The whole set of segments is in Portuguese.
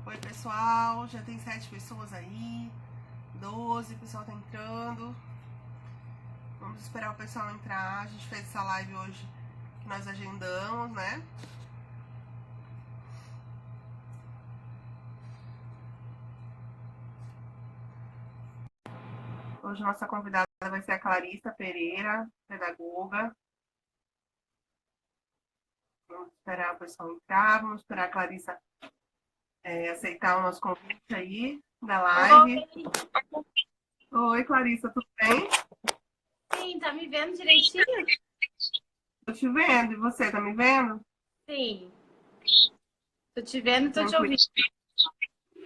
Oi, pessoal. Já tem 7 pessoas aí. 12, o pessoal tá entrando. Vamos esperar o pessoal entrar. A gente fez essa live hoje que nós agendamos, né? Hoje nossa convidada vai ser a Clarissa Pereira, pedagoga. Vamos esperar o pessoal entrar. Vamos esperar a Clarissa aceitar o nosso convite aí da live. Oi, Clarissa, tudo bem? Sim, tá me vendo direitinho? Tô te vendo. E você, tá me vendo? Sim. Tô te vendo e tô te ouvindo.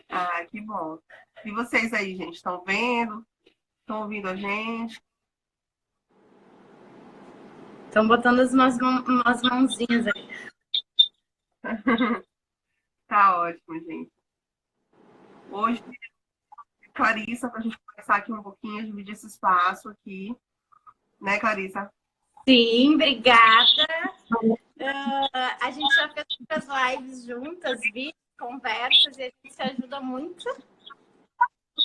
Ah, que bom. E vocês aí, gente, estão vendo? Estão ouvindo a gente? Estão botando umas mãozinhas aí. Tá ótimo, gente. Hoje, Clarissa, para a gente conversar aqui um pouquinho, dividir esse espaço aqui, né, Clarissa? Sim, obrigada. A gente já fez muitas lives juntas, vídeos, conversas, e a gente se ajuda muito.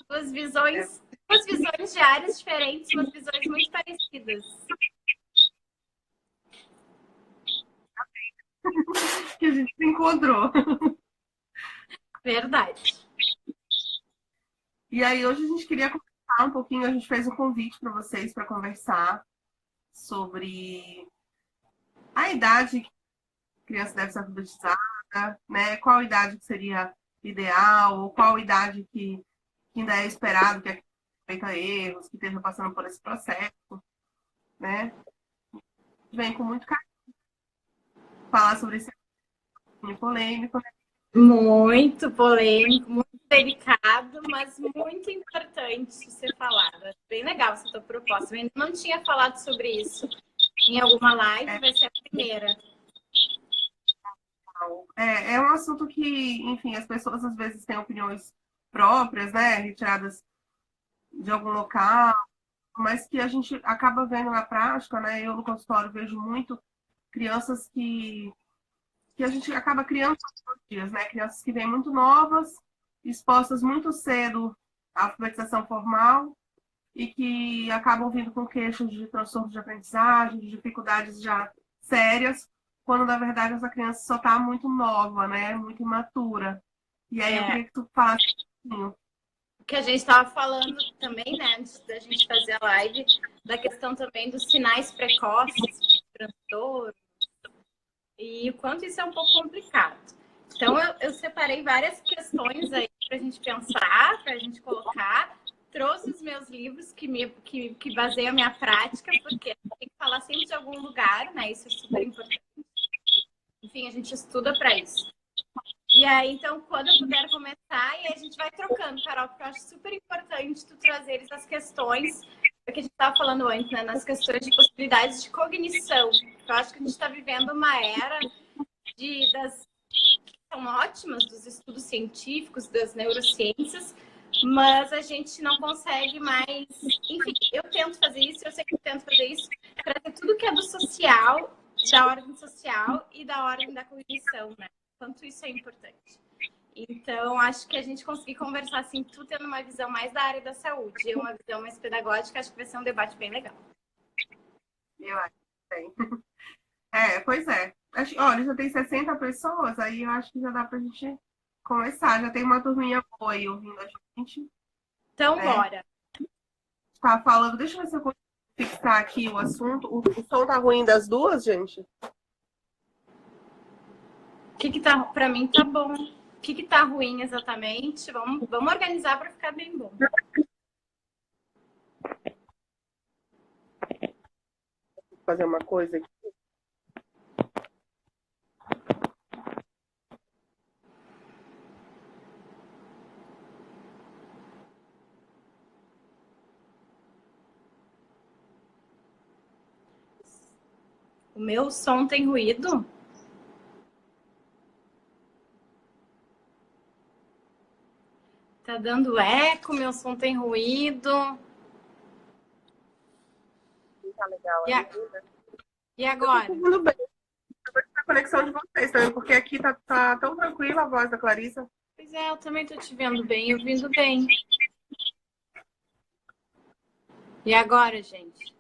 Duas visões de áreas diferentes, mas visões muito parecidas. Que a gente se encontrou. Verdade. E aí, hoje a gente queria conversar um pouquinho, a gente fez um convite para vocês para conversar sobre a idade que a criança deve ser alfabetizada, né? Qual idade que seria ideal, ou qual idade que ainda é esperado que a criança cometa erros, que esteja passando por esse processo, né? Vem com muito carinho falar sobre esse assunto polêmico, né? Muito polêmico, muito delicado, mas muito importante ser falado. Acho bem legal essa tua proposta. Eu ainda não tinha falado sobre isso em alguma live, vai ser a primeira. É um assunto que, enfim, as pessoas às vezes têm opiniões próprias, né? Retiradas de algum local, mas que a gente acaba vendo na prática, né? Eu no consultório vejo muito crianças que a gente acaba criando todos os dias, né? Crianças que vêm muito novas, expostas muito cedo à alfabetização formal e que acabam vindo com queixas de transtorno de aprendizagem, de dificuldades já sérias, quando na verdade essa criança só está muito nova, né? Muito imatura. E aí eu queria que tu falasse um pouquinho. Que a gente estava falando também, né, antes da gente fazer a live, da questão também dos sinais precoces de transtorno e o quanto isso é um pouco complicado. Então, eu separei várias questões aí para a gente pensar, para a gente colocar. Trouxe os meus livros que baseiam a minha prática, porque tem que falar sempre de algum lugar, né? Isso é super importante. Enfim, a gente estuda para isso. E aí, então, quando eu puder começar, e aí a gente vai trocando, Carol, porque eu acho super importante tu trazeres as questões, que a gente estava falando antes, né? Nas questões de possibilidades de cognição. Eu acho que a gente está vivendo uma era que são ótimas, dos estudos científicos, das neurociências, mas a gente não consegue mais... Enfim, eu tento fazer isso, eu sei que eu tento fazer isso, trazer tudo que é do social, da ordem social e da ordem da cognição, né? Quanto isso é importante. Então, acho que a gente conseguir conversar assim, tu tendo uma visão mais da área da saúde e uma visão mais pedagógica, acho que vai ser um debate bem legal. Eu acho que tem. Pois é. Olha, já tem 60 pessoas, aí eu acho que já dá pra gente começar. Já tem uma turminha boa aí ouvindo a gente. Então, né? bora. Tá falando, deixa eu ver se eu consigo fixar aqui o assunto. O som tá ruim das duas, gente? O que tá, pra mim tá bom. O que tá ruim exatamente? Vamos organizar para ficar bem bom. Vou fazer uma coisa aqui. O meu som tem ruído? Tá dando eco, meu som tem ruído. Tá legal E agora? Tudo bem. A conexão de vocês também, porque aqui tá tão tranquila a voz da Clarissa. Pois eu também tô te vendo bem, ouvindo bem. E agora, gente?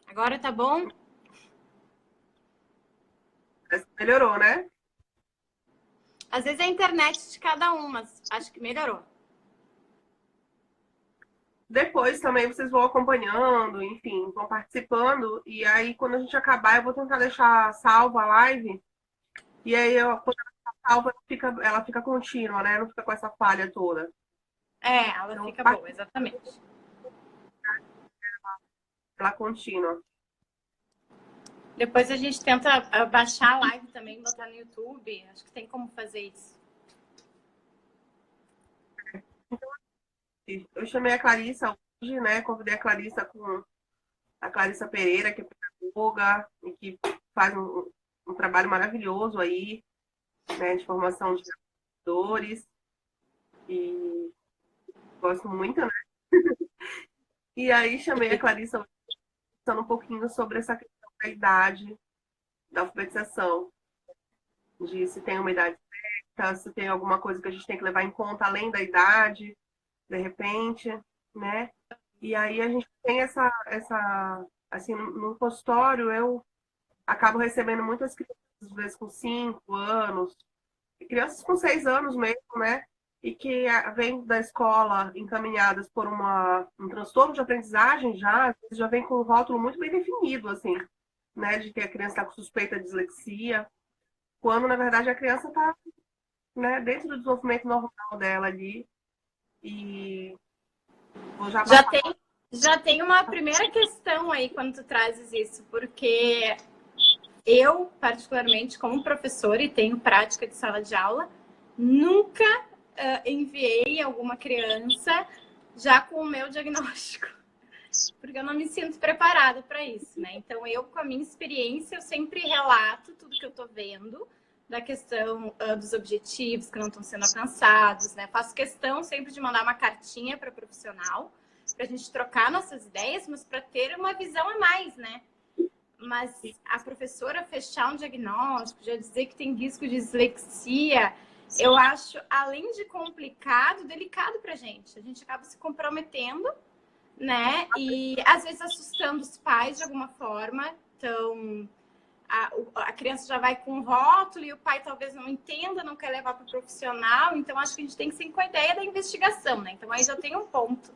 Agora tá bom? Melhorou, né? Às vezes é a internet de cada um, mas acho que melhorou. Depois também vocês vão acompanhando, enfim, vão participando. E aí, quando a gente acabar, eu vou tentar deixar salva a live. E aí, quando ela tá salva, ela fica contínua, né? Não fica com essa falha toda. Ela Então, fica boa, exatamente. ela contínua. Depois a gente tenta baixar a live também, botar no YouTube. Acho que tem como fazer isso. Eu chamei a Clarissa hoje, né? Convidei a Clarissa Pereira, que é pedagoga e que faz um trabalho maravilhoso aí, né? De formação de educadores. E gosto muito, né? E aí chamei a Clarissa hoje, falando um pouquinho sobre essa questão da idade, da alfabetização, de se tem uma idade certa, se tem alguma coisa que a gente tem que levar em conta além da idade, de repente, né? E aí a gente tem assim, no consultório eu acabo recebendo muitas crianças, às vezes com 5 anos, crianças com 6 anos mesmo, né? E que vêm da escola encaminhadas por um transtorno de aprendizagem já, às vezes já vem com um rótulo muito bem definido, assim, né? De que a criança está com suspeita de dislexia, quando na verdade a criança está, né, dentro do desenvolvimento normal dela ali. E vou já Já passar. já tem uma primeira questão aí quando tu trazes isso, porque eu, particularmente, como professora e tenho prática de sala de aula, nunca enviei alguma criança já com o meu diagnóstico, porque eu não me sinto preparada para isso, né? Então, eu, com a minha experiência, eu sempre relato tudo que eu tô vendo, da questão dos objetivos que não estão sendo alcançados, né? Faço questão sempre de mandar uma cartinha para profissional, para a gente trocar nossas ideias, mas para ter uma visão a mais, né? Mas a professora fechar um diagnóstico, já dizer que tem risco de dislexia, eu acho, além de complicado, delicado para a gente. A gente acaba se comprometendo, né? E às vezes assustando os pais de alguma forma. Então, a criança já vai com um rótulo e o pai talvez não entenda, não quer levar para o profissional. Então, acho que a gente tem que ser com a ideia da investigação, né? Então, aí já tem um ponto.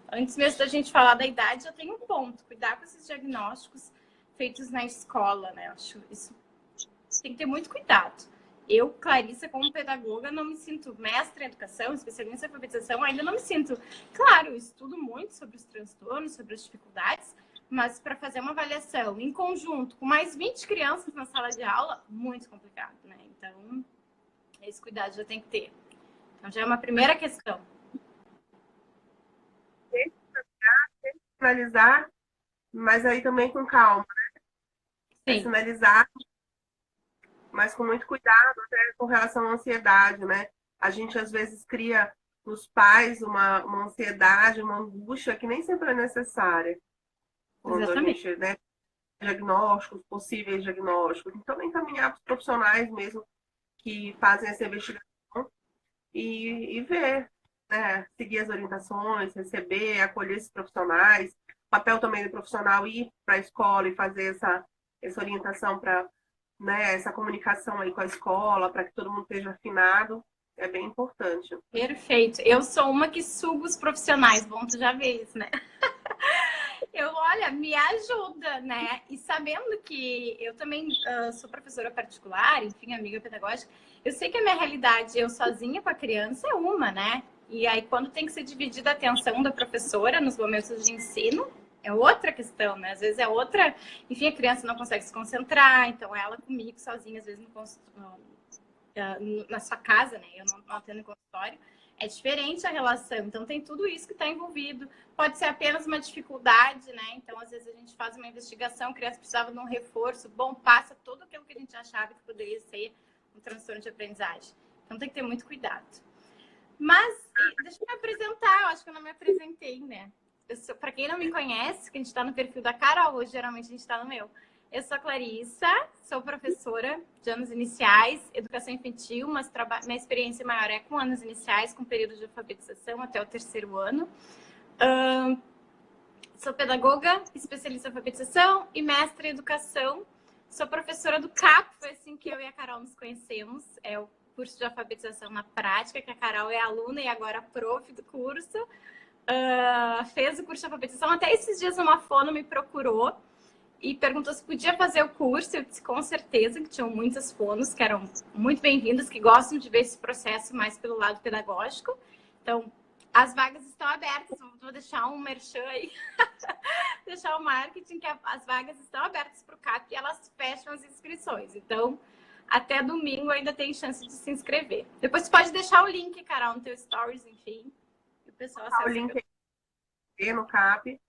Antes mesmo da gente falar da idade, já tem um ponto. Cuidar com esses diagnósticos feitos na escola, né? Acho isso tem que ter muito cuidado. Eu, Clarissa, como pedagoga, não me sinto mestra em educação, especialista em alfabetização, ainda não me sinto. Claro, eu estudo muito sobre os transtornos, sobre as dificuldades, mas para fazer uma avaliação em conjunto com mais 20 crianças na sala de aula, muito complicado, né? Então, esse cuidado já tem que ter. Então, já é uma primeira questão. Finalizar, mas aí também com calma, né? É Sim, finalizar, mas com muito cuidado, até com relação à ansiedade, né? A gente às vezes cria nos pais uma ansiedade, uma angústia que nem sempre é necessária. Quando a exatamente. gente, né, diagnósticos, possíveis diagnósticos. Então, encaminhar para os profissionais mesmo que fazem essa investigação e ver, né, seguir as orientações, receber, acolher esses profissionais. O papel também do profissional ir para a escola e fazer essa orientação para, né, essa comunicação aí com a escola, para que todo mundo esteja afinado, é bem importante. Perfeito. Eu sou uma que sugo os profissionais. Bom, tu já vê isso, né? Olha, me ajuda, né? E sabendo que eu também sou professora particular, enfim, amiga pedagógica, eu sei que a minha realidade, eu sozinha com a criança, é uma, né? E aí, quando tem que ser dividida a atenção da professora nos momentos de ensino, é outra questão, né? Às vezes é outra. Enfim, a criança não consegue se concentrar, então ela comigo sozinha, às vezes na sua casa, né? Eu não atendo em consultório. É diferente a relação, então tem tudo isso que está envolvido. Pode ser apenas uma dificuldade, né? Então, às vezes, a gente faz uma investigação, a criança precisava de um reforço, bom, passa tudo aquilo que a gente achava que poderia ser um transtorno de aprendizagem. Então, tem que ter muito cuidado. Mas, deixa eu me apresentar, eu acho que eu não me apresentei, né? Para quem não me conhece, que a gente está no perfil da Carol, hoje geralmente a gente está no meu. Eu sou a Clarissa, sou professora de anos iniciais, educação infantil, mas minha experiência maior é com anos iniciais, com período de alfabetização até o 3º ano. Sou pedagoga, especialista em alfabetização e mestre em educação. Sou professora do CAP, foi assim que eu e a Carol nos conhecemos. É o curso de alfabetização na prática, que a Carol é aluna e agora prof do curso. Fez o curso de alfabetização. Até esses dias uma fono me procurou e perguntou se podia fazer o curso. Eu disse com certeza, que tinham muitas fonos que eram muito bem-vindas, que gostam de ver esse processo mais pelo lado pedagógico. Então, as vagas estão abertas. Vou deixar um merchan aí, deixar o marketing, que as vagas estão abertas para o CAP e elas fecham as inscrições. Então, até domingo ainda tem chance de se inscrever. Depois você pode deixar o link, Carol, no teu stories, enfim. E o pessoal acessa. O link no CAP.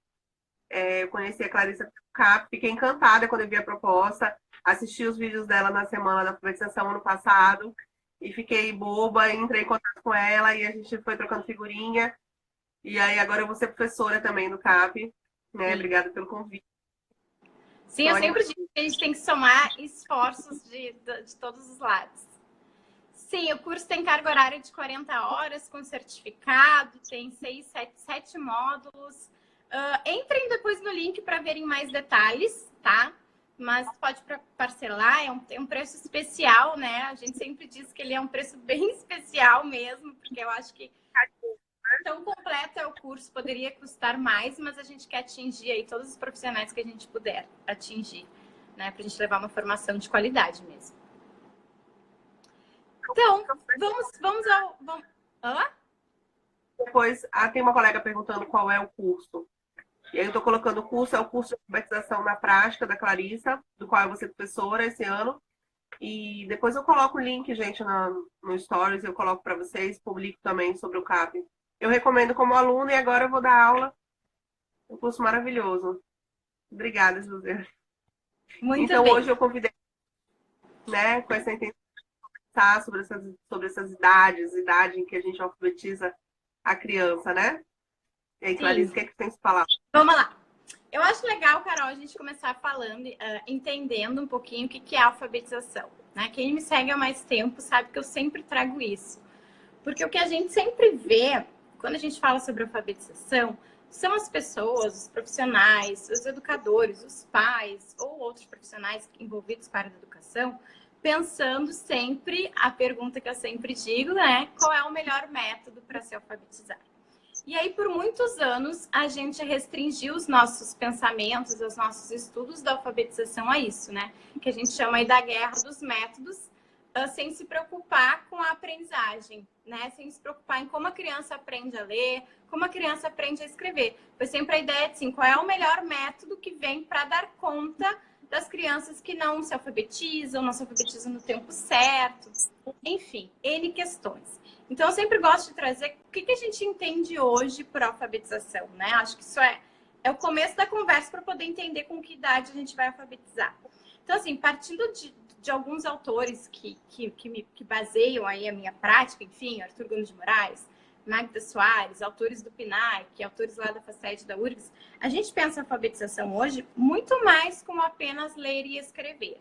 Eu conheci a Clarissa no CAP, fiquei encantada quando eu vi a proposta. Assisti os vídeos dela na semana da alfabetização ano passado e fiquei boba, entrei em contato com ela e a gente foi trocando figurinha. E aí agora eu vou ser professora também no CAP, né? Obrigada pelo convite. Sim, eu sempre digo que a gente tem que somar esforços de todos os lados. Sim, o curso tem carga horária de 40 horas com certificado, tem 7 módulos. Entrem depois no link para verem mais detalhes, tá? Mas pode parcelar, tem um preço especial, né? A gente sempre diz que ele é um preço bem especial mesmo, porque eu acho que tão completo é o curso, poderia custar mais, mas a gente quer atingir aí todos os profissionais que a gente puder atingir, né? Pra gente levar uma formação de qualidade mesmo. Então, vamos ao... Depois, tem uma colega perguntando qual é o curso. E aí eu estou colocando o curso, é o curso de alfabetização na prática da Clarissa, do qual eu vou ser professora esse ano. E depois eu coloco o link, gente, no Stories, eu coloco para vocês, publico também sobre o CAP. Eu recomendo como aluna e agora eu vou dar aula. Um curso maravilhoso. Obrigada, José. Muito então, bem. Hoje eu convidei, né, com essa intenção de conversar sobre essas idades, idade em que a gente alfabetiza a criança, né? E aí, Clarice, o que é que tem que falar? Vamos lá. Eu acho legal, Carol, a gente começar falando, entendendo um pouquinho o que é alfabetização. Né? Quem me segue há mais tempo sabe que eu sempre trago isso. Porque o que a gente sempre vê, quando a gente fala sobre alfabetização, são as pessoas, os profissionais, os educadores, os pais ou outros profissionais envolvidos com a área da educação, pensando sempre, a pergunta que eu sempre digo, né? Qual é o melhor método para se alfabetizar? E aí, por muitos anos, a gente restringiu os nossos pensamentos, os nossos estudos da alfabetização a isso, né? Que a gente chama aí da guerra dos métodos, sem se preocupar com a aprendizagem, né? Sem se preocupar em como a criança aprende a ler, como a criança aprende a escrever. Foi sempre a ideia de, assim, qual é o melhor método que vem para dar conta das crianças que não se alfabetizam no tempo certo, enfim, N questões. Então, eu sempre gosto de trazer o que a gente entende hoje por alfabetização, né? Acho que isso é o começo da conversa para poder entender com que idade a gente vai alfabetizar. Então, assim, partindo de alguns autores que baseiam aí a minha prática, enfim, Arthur Gomes de Moraes, Magda Soares, autores do PNAE, autores lá da FACED, da URGS, a gente pensa a alfabetização hoje muito mais como apenas ler e escrever,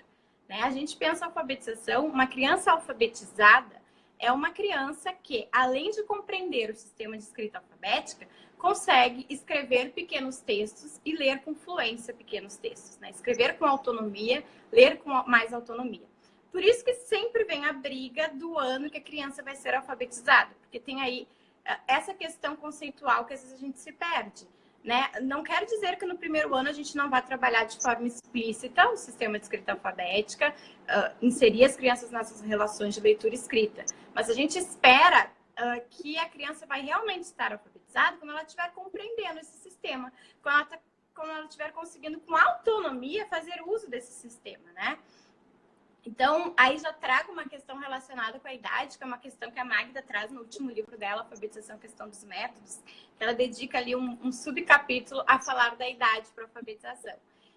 né? A gente pensa a alfabetização, uma criança alfabetizada é uma criança que, além de compreender o sistema de escrita alfabética, consegue escrever pequenos textos e ler com fluência pequenos textos, né? Escrever com autonomia, ler com mais autonomia. Por isso que sempre vem a briga do ano que a criança vai ser alfabetizada, porque tem aí essa questão conceitual que às vezes a gente se perde, né? Não quer dizer que no primeiro ano a gente não vai trabalhar de forma explícita o sistema de escrita alfabética, inserir as crianças nessas relações de leitura e escrita, mas a gente espera que a criança vai realmente estar alfabetizada quando ela estiver compreendendo esse sistema, quando ela estiver conseguindo com autonomia fazer uso desse sistema, né? Então, aí já trago uma questão relacionada com a idade, que é uma questão que a Magda traz no último livro dela, Alfabetização, Questão dos Métodos, que ela dedica ali um subcapítulo a falar da idade para a alfabetização.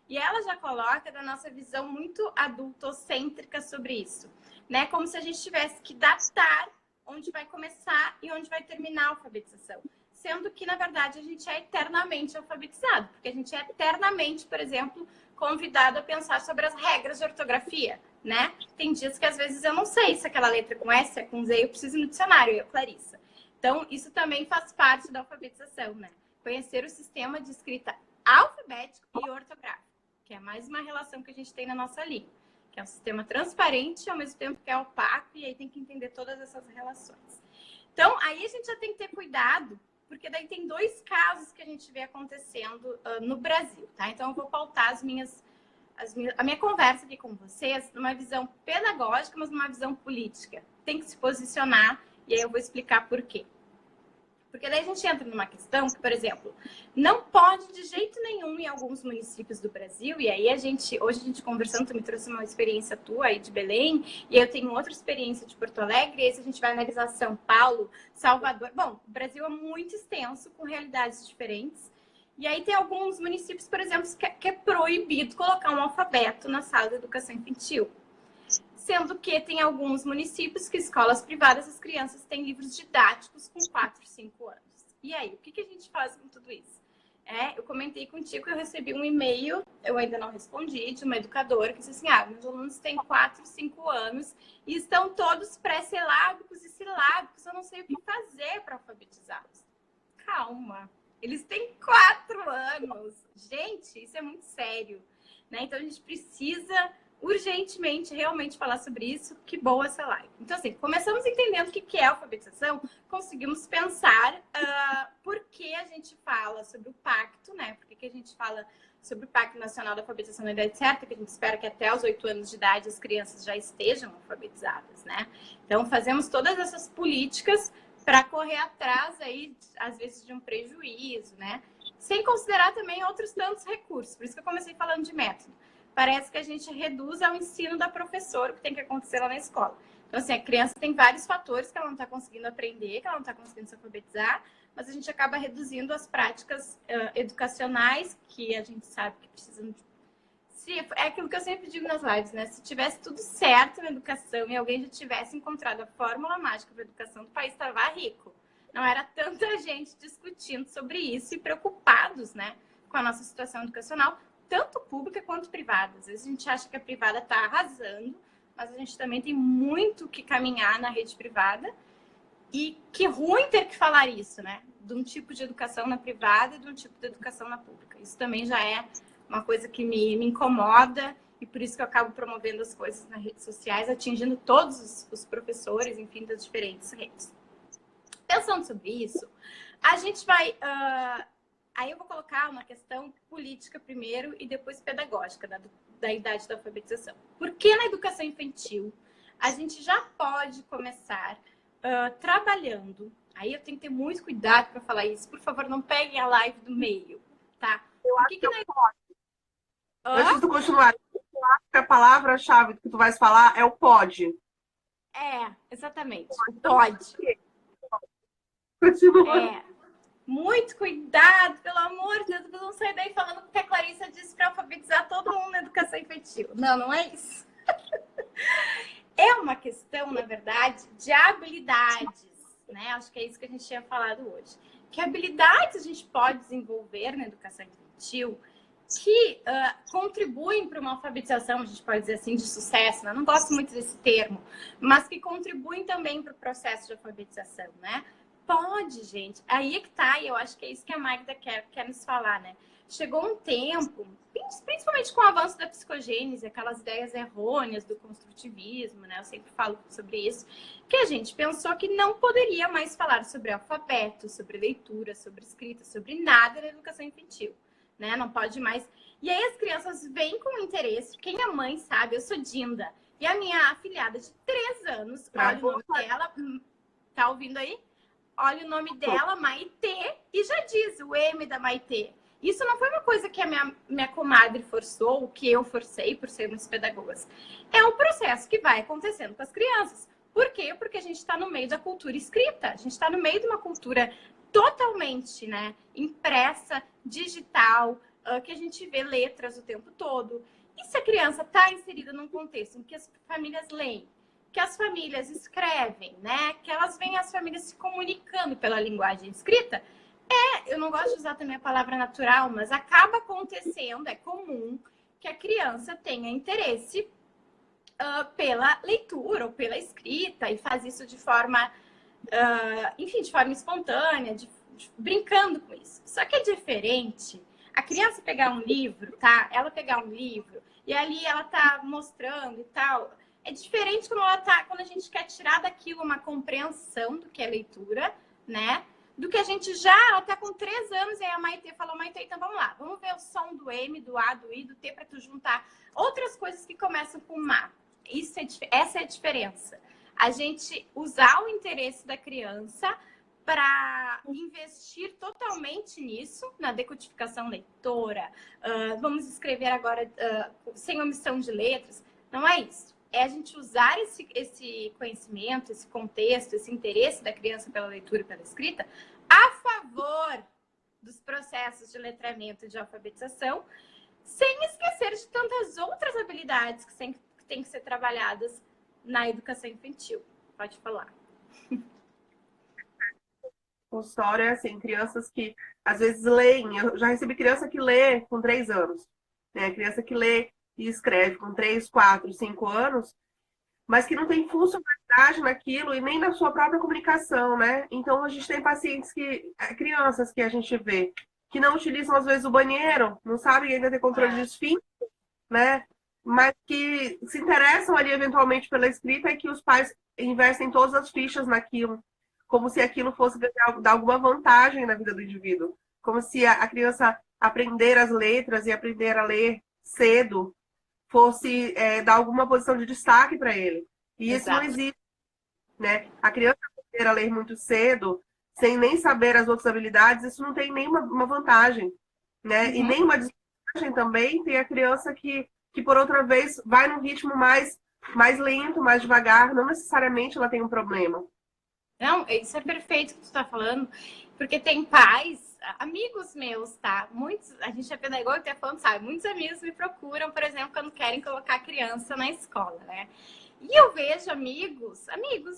E ela já coloca da nossa visão muito adultocêntrica sobre isso, né? Como se a gente tivesse que datar onde vai começar e onde vai terminar a alfabetização. Sendo que, na verdade, a gente é eternamente alfabetizado, porque a gente é eternamente, por exemplo, convidado a pensar sobre as regras de ortografia, né? Tem dias que às vezes eu não sei se aquela letra com S é com Z, eu preciso ir no dicionário, eu, Clarissa. Então, isso também faz parte da alfabetização, né? Conhecer o sistema de escrita alfabético e ortográfico, que é mais uma relação que a gente tem na nossa língua, que é um sistema transparente ao mesmo tempo que é opaco, e aí tem que entender todas essas relações. Então, aí a gente já tem que ter cuidado, porque daí tem 2 casos que a gente vê acontecendo no Brasil, tá? Então, eu vou pautar a minha conversa aqui com vocês numa visão pedagógica, mas numa visão política. Tem que se posicionar, e aí eu vou explicar por quê. Porque daí a gente entra numa questão que, por exemplo, não pode de jeito nenhum em alguns municípios do Brasil, e aí hoje a gente conversando, tu me trouxe uma experiência tua aí de Belém, e eu tenho outra experiência de Porto Alegre, e aí a gente vai analisar São Paulo, Salvador. Bom, o Brasil é muito extenso, com realidades diferentes, e aí tem alguns municípios, por exemplo, que é proibido colocar um alfabeto na sala de educação infantil. Sendo que tem alguns municípios que escolas privadas, as crianças têm livros didáticos com 4, 5 anos. E aí, o que a gente faz com tudo isso? Eu comentei contigo que eu recebi um e-mail, eu ainda não respondi, de uma educadora que disse assim, meus alunos têm 4, 5 anos e estão todos pré-silábicos e silábicos, eu não sei o que fazer para alfabetizá-los. Calma, eles têm 4 anos. Gente, isso é muito sério, né? Então, a gente precisa urgentemente realmente falar sobre isso. Que boa essa live. Então, assim, começamos entendendo o que é alfabetização, conseguimos pensar por que a gente fala sobre o pacto, né? Por que a gente fala sobre o Pacto Nacional da Alfabetização na Idade Certa, que a gente espera que até os 8 anos de idade as crianças já estejam alfabetizadas, né? Então, fazemos todas essas políticas para correr atrás aí, às vezes, de um prejuízo, né? Sem considerar também outros tantos recursos. Por isso que eu comecei falando de método. Parece que a gente reduz ao ensino da professora, o que tem que acontecer lá na escola. Então, assim, a criança tem vários fatores que ela não está conseguindo aprender, que ela não está conseguindo se alfabetizar, mas a gente acaba reduzindo as práticas educacionais, que a gente sabe que precisam de... É aquilo que eu sempre digo nas lives, né? Se tivesse tudo certo na educação e alguém já tivesse encontrado a fórmula mágica para a educação, o país estava rico. Não era tanta gente discutindo sobre isso e preocupados, né, com a nossa situação educacional, tanto pública quanto privada. Às vezes a gente acha que a privada está arrasando, mas a gente também tem muito que caminhar na rede privada. E que ruim ter que falar isso, né? De um tipo de educação na privada e de um tipo de educação na pública. Isso também já é uma coisa que me incomoda, e por isso que eu acabo promovendo as coisas nas redes sociais, atingindo todos os professores, enfim, das diferentes redes. Pensando sobre isso, a gente vai... Aí eu vou colocar uma questão política primeiro e depois pedagógica da idade da alfabetização. Por que na educação infantil a gente já pode começar trabalhando? Aí eu tenho que ter muito cuidado para falar isso. Por favor, não peguem a live do meio, tá? Eu acho que antes de tu continuar, eu acho que a palavra-chave que tu vais falar é o pode. Exatamente. O pode. Continua. Muito cuidado, pelo amor de Deus, não sair daí falando que a Clarissa disse para alfabetizar todo mundo na educação infantil. Não, não é isso. É uma questão, na verdade, de habilidades, né? Acho que é isso que a gente tinha falado hoje. Que habilidades a gente pode desenvolver na educação infantil que contribuem para uma alfabetização, a gente pode dizer assim, de sucesso, né? Não gosto muito desse termo, mas que contribuem também para o processo de alfabetização, né? Pode, gente. Aí é que tá, e eu acho que é isso que a Magda quer nos falar, né? Chegou um tempo, principalmente com o avanço da psicogênese, aquelas ideias errôneas do construtivismo, né? Eu sempre falo sobre isso, que a gente pensou que não poderia mais falar sobre alfabeto, sobre leitura, sobre escrita, sobre nada na educação infantil, né? Não pode mais. E aí as crianças vêm com interesse. Quem é mãe sabe, eu sou Dinda. E a minha afilhada de 3 anos, olha o nome dela, tá ouvindo aí? Olha o nome dela, Maitê, e já diz o M da Maitê. Isso não foi uma coisa que a minha comadre forçou, ou que eu forcei por sermos pedagogas. É um processo que vai acontecendo com as crianças. Por quê? Porque a gente está no meio da cultura escrita. A gente está no meio de uma cultura totalmente, né, impressa, digital, que a gente vê letras o tempo todo. E se a criança está inserida num contexto em que as famílias leem, que as famílias escrevem, né? Que elas veem as famílias se comunicando pela linguagem escrita. Eu não gosto de usar também a palavra natural, mas acaba acontecendo, é comum que a criança tenha interesse pela leitura ou pela escrita e faz isso de forma, enfim, de forma espontânea, brincando com isso. Só que é diferente a criança pegar um livro, tá? Ela pegar um livro e ali ela tá mostrando e tal. É diferente quando a gente quer tirar daquilo uma compreensão do que é leitura, né? Do que a gente ela tá com 3 anos e aí a Maitê falou, Maitê, então vamos lá, vamos ver o som do M, do A, do I, do T para tu juntar outras coisas que começam com MA. Essa é a diferença. A gente usar o interesse da criança para investir totalmente nisso, na decodificação leitora. Vamos escrever agora sem omissão de letras. Não é isso. É a gente usar esse conhecimento, esse contexto, esse interesse da criança pela leitura e pela escrita a favor dos processos de letramento e de alfabetização, sem esquecer de tantas outras habilidades que têm que ser trabalhadas na educação infantil. Pode falar. Consultório é assim, crianças que às vezes leem. Eu já recebi criança que lê com 3 anos, né? Criança que lê e escreve com 3, 4, 5 anos, mas que não tem funcionalidade naquilo e nem na sua própria comunicação, né? Então, a gente tem pacientes crianças que a gente vê, que não utilizam, às vezes, o banheiro, não sabem ainda ter controle de esfíncter, né? Mas que se interessam ali, eventualmente, pela escrita e que os pais investem todas as fichas naquilo, como se aquilo fosse dar alguma vantagem na vida do indivíduo. Como se a criança aprender as letras e aprender a ler cedo fosse dar alguma posição de destaque para ele. E isso não existe, né? A criança aprender a ler muito cedo, sem nem saber as outras habilidades, isso não tem nenhuma vantagem, né? Uhum. E nem uma desvantagem também tem a criança que por outra vez, vai num ritmo mais lento, mais devagar. Não necessariamente ela tem um problema. Não, isso é perfeito que tu tá falando, porque tem pais, amigos meus, tá? Muitos, a gente é pedagogo até falando, sabe? Muitos amigos me procuram, por exemplo, quando querem colocar a criança na escola, né? E eu vejo amigos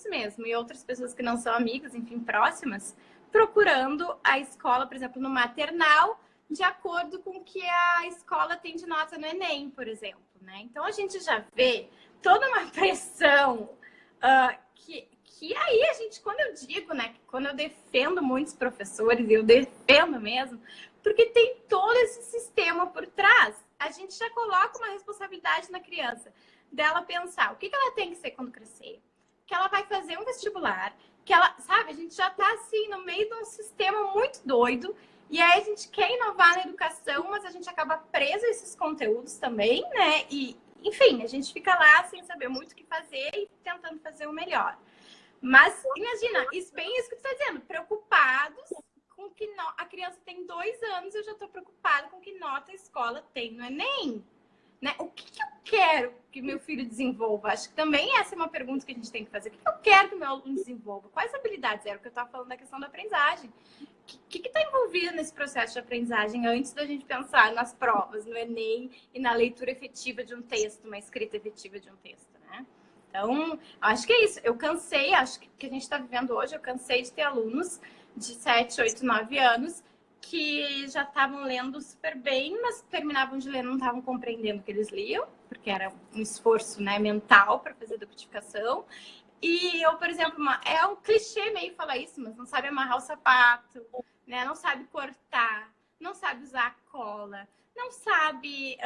mesmo, e outras pessoas que não são amigos, enfim, próximas, procurando a escola, por exemplo, no maternal, de acordo com o que a escola tem de nota no Enem, por exemplo, né? Então, a gente já vê toda uma pressão que aí a gente, quando eu digo, né, quando eu defendo muitos professores, eu defendo mesmo, porque tem todo esse sistema por trás. A gente já coloca uma responsabilidade na criança, dela pensar o que ela tem que ser quando crescer, que ela vai fazer um vestibular, que ela, sabe, a gente já tá assim no meio de um sistema muito doido, e aí a gente quer inovar na educação, mas a gente acaba preso a esses conteúdos também, né? E, enfim, a gente fica lá sem saber muito o que fazer e tentando fazer o melhor. Mas, imagina, bem isso que tu está dizendo, preocupados com que a criança tem 2 anos, eu já estou preocupada com que nota a escola tem no Enem. Né? O que eu quero que meu filho desenvolva? Acho que também essa é uma pergunta que a gente tem que fazer. O que eu quero que meu aluno desenvolva? Quais habilidades? Era o que eu estava falando da questão da aprendizagem. O que está envolvido nesse processo de aprendizagem antes da gente pensar nas provas, no Enem e na leitura efetiva de um texto, uma escrita efetiva de um texto, né? Então, acho que é isso. Eu cansei, acho que a gente está vivendo hoje, eu cansei de ter alunos de 7, 8, 9 anos que já estavam lendo super bem, mas terminavam de ler, não estavam compreendendo o que eles liam, porque era um esforço, né, mental para fazer decodificação. E eu, por exemplo, é um clichê meio falar isso, mas não sabe amarrar o sapato, né, não sabe cortar, não sabe usar a cola, não sabe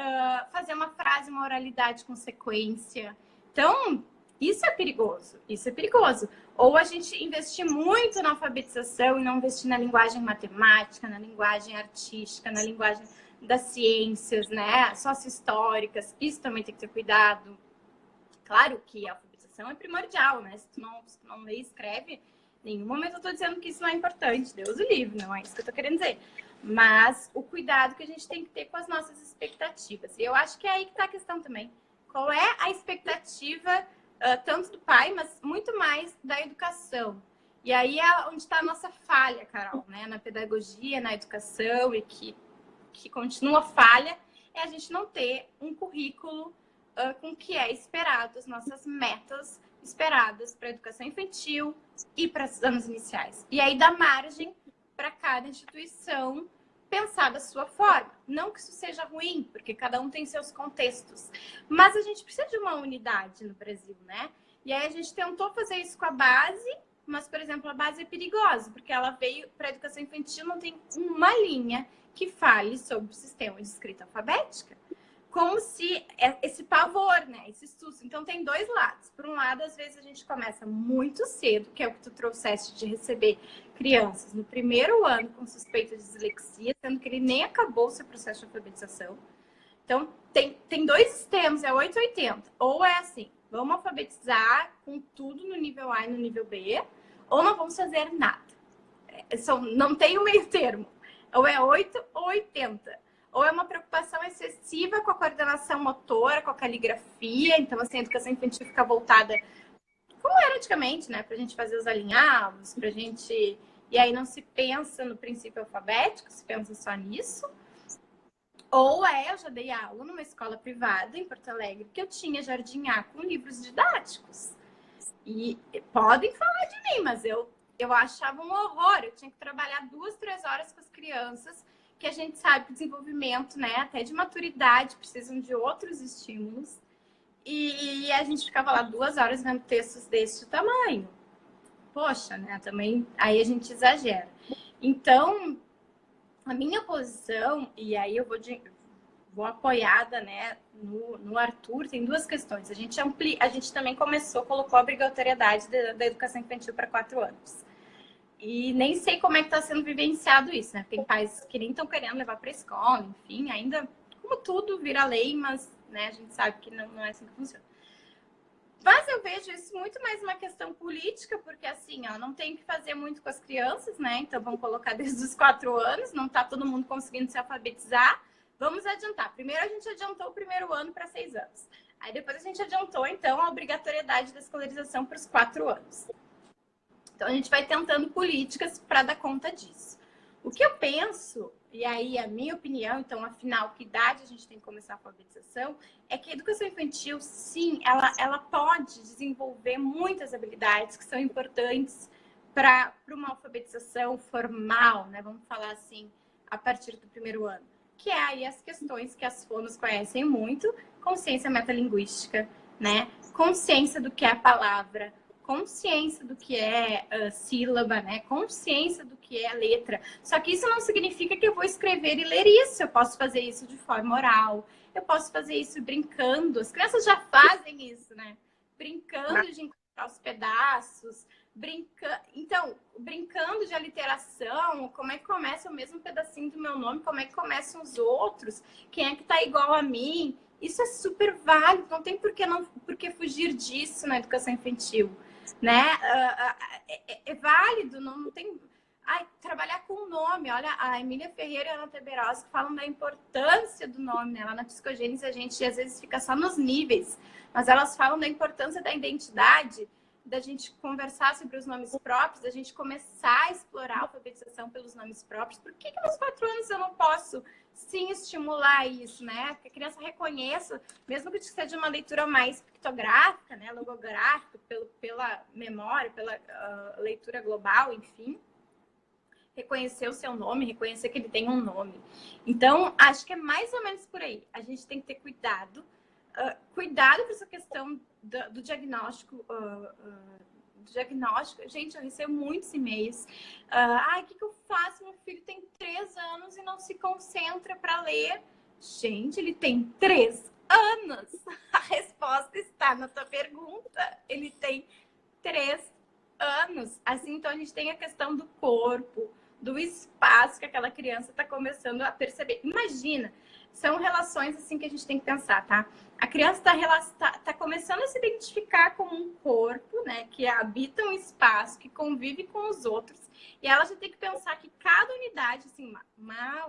fazer uma frase, uma oralidade com sequência. Então, isso é perigoso, isso é perigoso. Ou a gente investir muito na alfabetização e não investir na linguagem matemática, na linguagem artística, na linguagem das ciências, né? Sócio-históricas, isso também tem que ter cuidado. Claro que a alfabetização é primordial, né? Se tu não lê e escreve, em nenhum momento eu estou dizendo que isso não é importante. Deus o livre, não é isso que eu estou querendo dizer. Mas o cuidado que a gente tem que ter com as nossas expectativas. E eu acho que é aí que está a questão também. Qual é a expectativa, tanto do pai, mas muito mais da educação? E aí é onde está a nossa falha, Carol, né? Na pedagogia, na educação, e que continua falha, é a gente não ter um currículo com o que é esperado, as nossas metas esperadas para a educação infantil e para os anos iniciais. E aí dá margem para cada instituição pensar da sua forma. Não que isso seja ruim, porque cada um tem seus contextos. Mas a gente precisa de uma unidade no Brasil, né? E aí a gente tentou fazer isso com a base, mas, por exemplo, a base é perigosa, porque ela veio para a educação infantil, não tem uma linha que fale sobre o sistema de escrita alfabética. Como se esse pavor, né? Esse susto. Então, tem dois lados. Por um lado, às vezes a gente começa muito cedo, que é o que tu trouxeste de receber crianças no primeiro ano com suspeita de dislexia, sendo que ele nem acabou o seu processo de alfabetização. Então, tem dois sistemas, é 880. Ou é assim, vamos alfabetizar com tudo no nível A e no nível B, ou não vamos fazer nada. Não tem um meio termo. Ou é 8 ou 80. Ou é uma preocupação excessiva com a coordenação motora, com a caligrafia. Então, assim, a educação infantil fica voltada, como era antigamente, né? Pra gente fazer os alinhavos, pra gente... E aí não se pensa no princípio alfabético, se pensa só nisso. Ou eu já dei aula numa escola privada em Porto Alegre, que eu tinha jardim A com livros didáticos. E podem falar de mim, mas eu achava um horror. Eu tinha que trabalhar 2, 3 horas com as crianças, que a gente sabe que o desenvolvimento, né, até de maturidade, precisam de outros estímulos. E a gente ficava lá 2 horas vendo textos desse tamanho. Poxa, né, também aí a gente exagera. Então, a minha posição, e aí eu vou apoiada, né, no Arthur, tem 2 questões. A gente também colocou a obrigatoriedade da educação infantil para 4 anos. E nem sei como é que está sendo vivenciado isso, né? Tem pais que nem estão querendo levar para a escola, enfim, ainda, como tudo, vira lei, mas, né, a gente sabe que não é assim que funciona. Mas eu vejo isso muito mais uma questão política, porque assim, ó, não tem o que fazer muito com as crianças, né? Então vamos colocar desde os 4 anos, não está todo mundo conseguindo se alfabetizar. Vamos adiantar. Primeiro a gente adiantou o primeiro ano para 6 anos. Aí depois a gente adiantou, então, a obrigatoriedade da escolarização para os 4 anos. Então, a gente vai tentando políticas para dar conta disso. O que eu penso, e aí a minha opinião, então, afinal, que idade a gente tem que começar a alfabetização, é que a educação infantil, sim, ela pode desenvolver muitas habilidades que são importantes para uma alfabetização formal, né? Vamos falar assim, a partir do primeiro ano. Que é aí as questões que as fonos conhecem muito, consciência metalinguística, né? Consciência do que é a palavra, consciência do que é sílaba, né? Consciência do que é letra. Só que isso não significa que eu vou escrever e ler isso. Eu posso fazer isso de forma oral. Eu posso fazer isso brincando. As crianças já fazem isso, né? Brincando de encontrar os pedaços. Então, brincando de aliteração, como é que começa o mesmo pedacinho do meu nome? Como é que começam os outros? Quem é que tá igual a mim? Isso é super válido. Não tem por que fugir disso na educação infantil. Né? É válido, não tem... trabalhar com o nome. Olha, a Emília Ferreira e a Ana Teberosa falam da importância do nome, né? Lá na psicogênese a gente às vezes fica só nos níveis, mas elas falam da importância da identidade, da gente conversar sobre os nomes próprios, da gente começar a explorar a alfabetização pelos nomes próprios. Por que nos 4 anos eu não posso sim estimular isso, né? Que a criança reconheça, mesmo que seja uma leitura mais pictográfica, né? Logográfica, pela memória, pela leitura global, enfim. Reconhecer o seu nome, reconhecer que ele tem um nome. Então, acho que é mais ou menos por aí. A gente tem que ter cuidado. Cuidado com essa questão do diagnóstico. Gente, eu recebo muitos e-mails. O que eu faço? Meu filho tem 3 anos e não se concentra para ler. Gente, ele tem 3 anos. A resposta está na tua pergunta. Ele tem 3 anos. Assim, então a gente tem a questão do corpo, do espaço que aquela criança está começando a perceber. Imagina, são relações assim que a gente tem que pensar, tá? A criança tá começando a se identificar como um corpo, né? Que habita um espaço, que convive com os outros. E ela já tem que pensar que cada unidade, assim,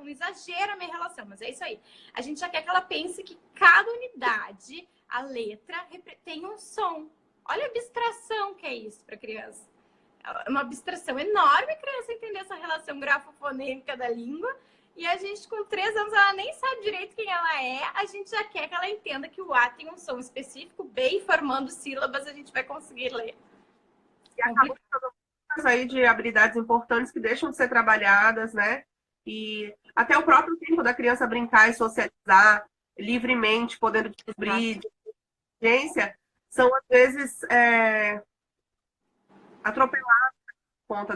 um exagero a minha relação, mas é isso aí. A gente já quer que ela pense que cada unidade, a letra, tem um som. Olha a abstração que é isso para a criança. É uma abstração enorme a criança entender essa relação grafofonêmica da língua. E a gente, com 3 anos, ela nem sabe direito quem ela é. A gente já quer que ela entenda que o A tem um som específico, B, formando sílabas, a gente vai conseguir ler. E acabou aí de habilidades importantes que deixam de ser trabalhadas, né? e até o próprio tempo da criança brincar e socializar livremente, podendo descobrir inteligência, são às vezes atropeladas por conta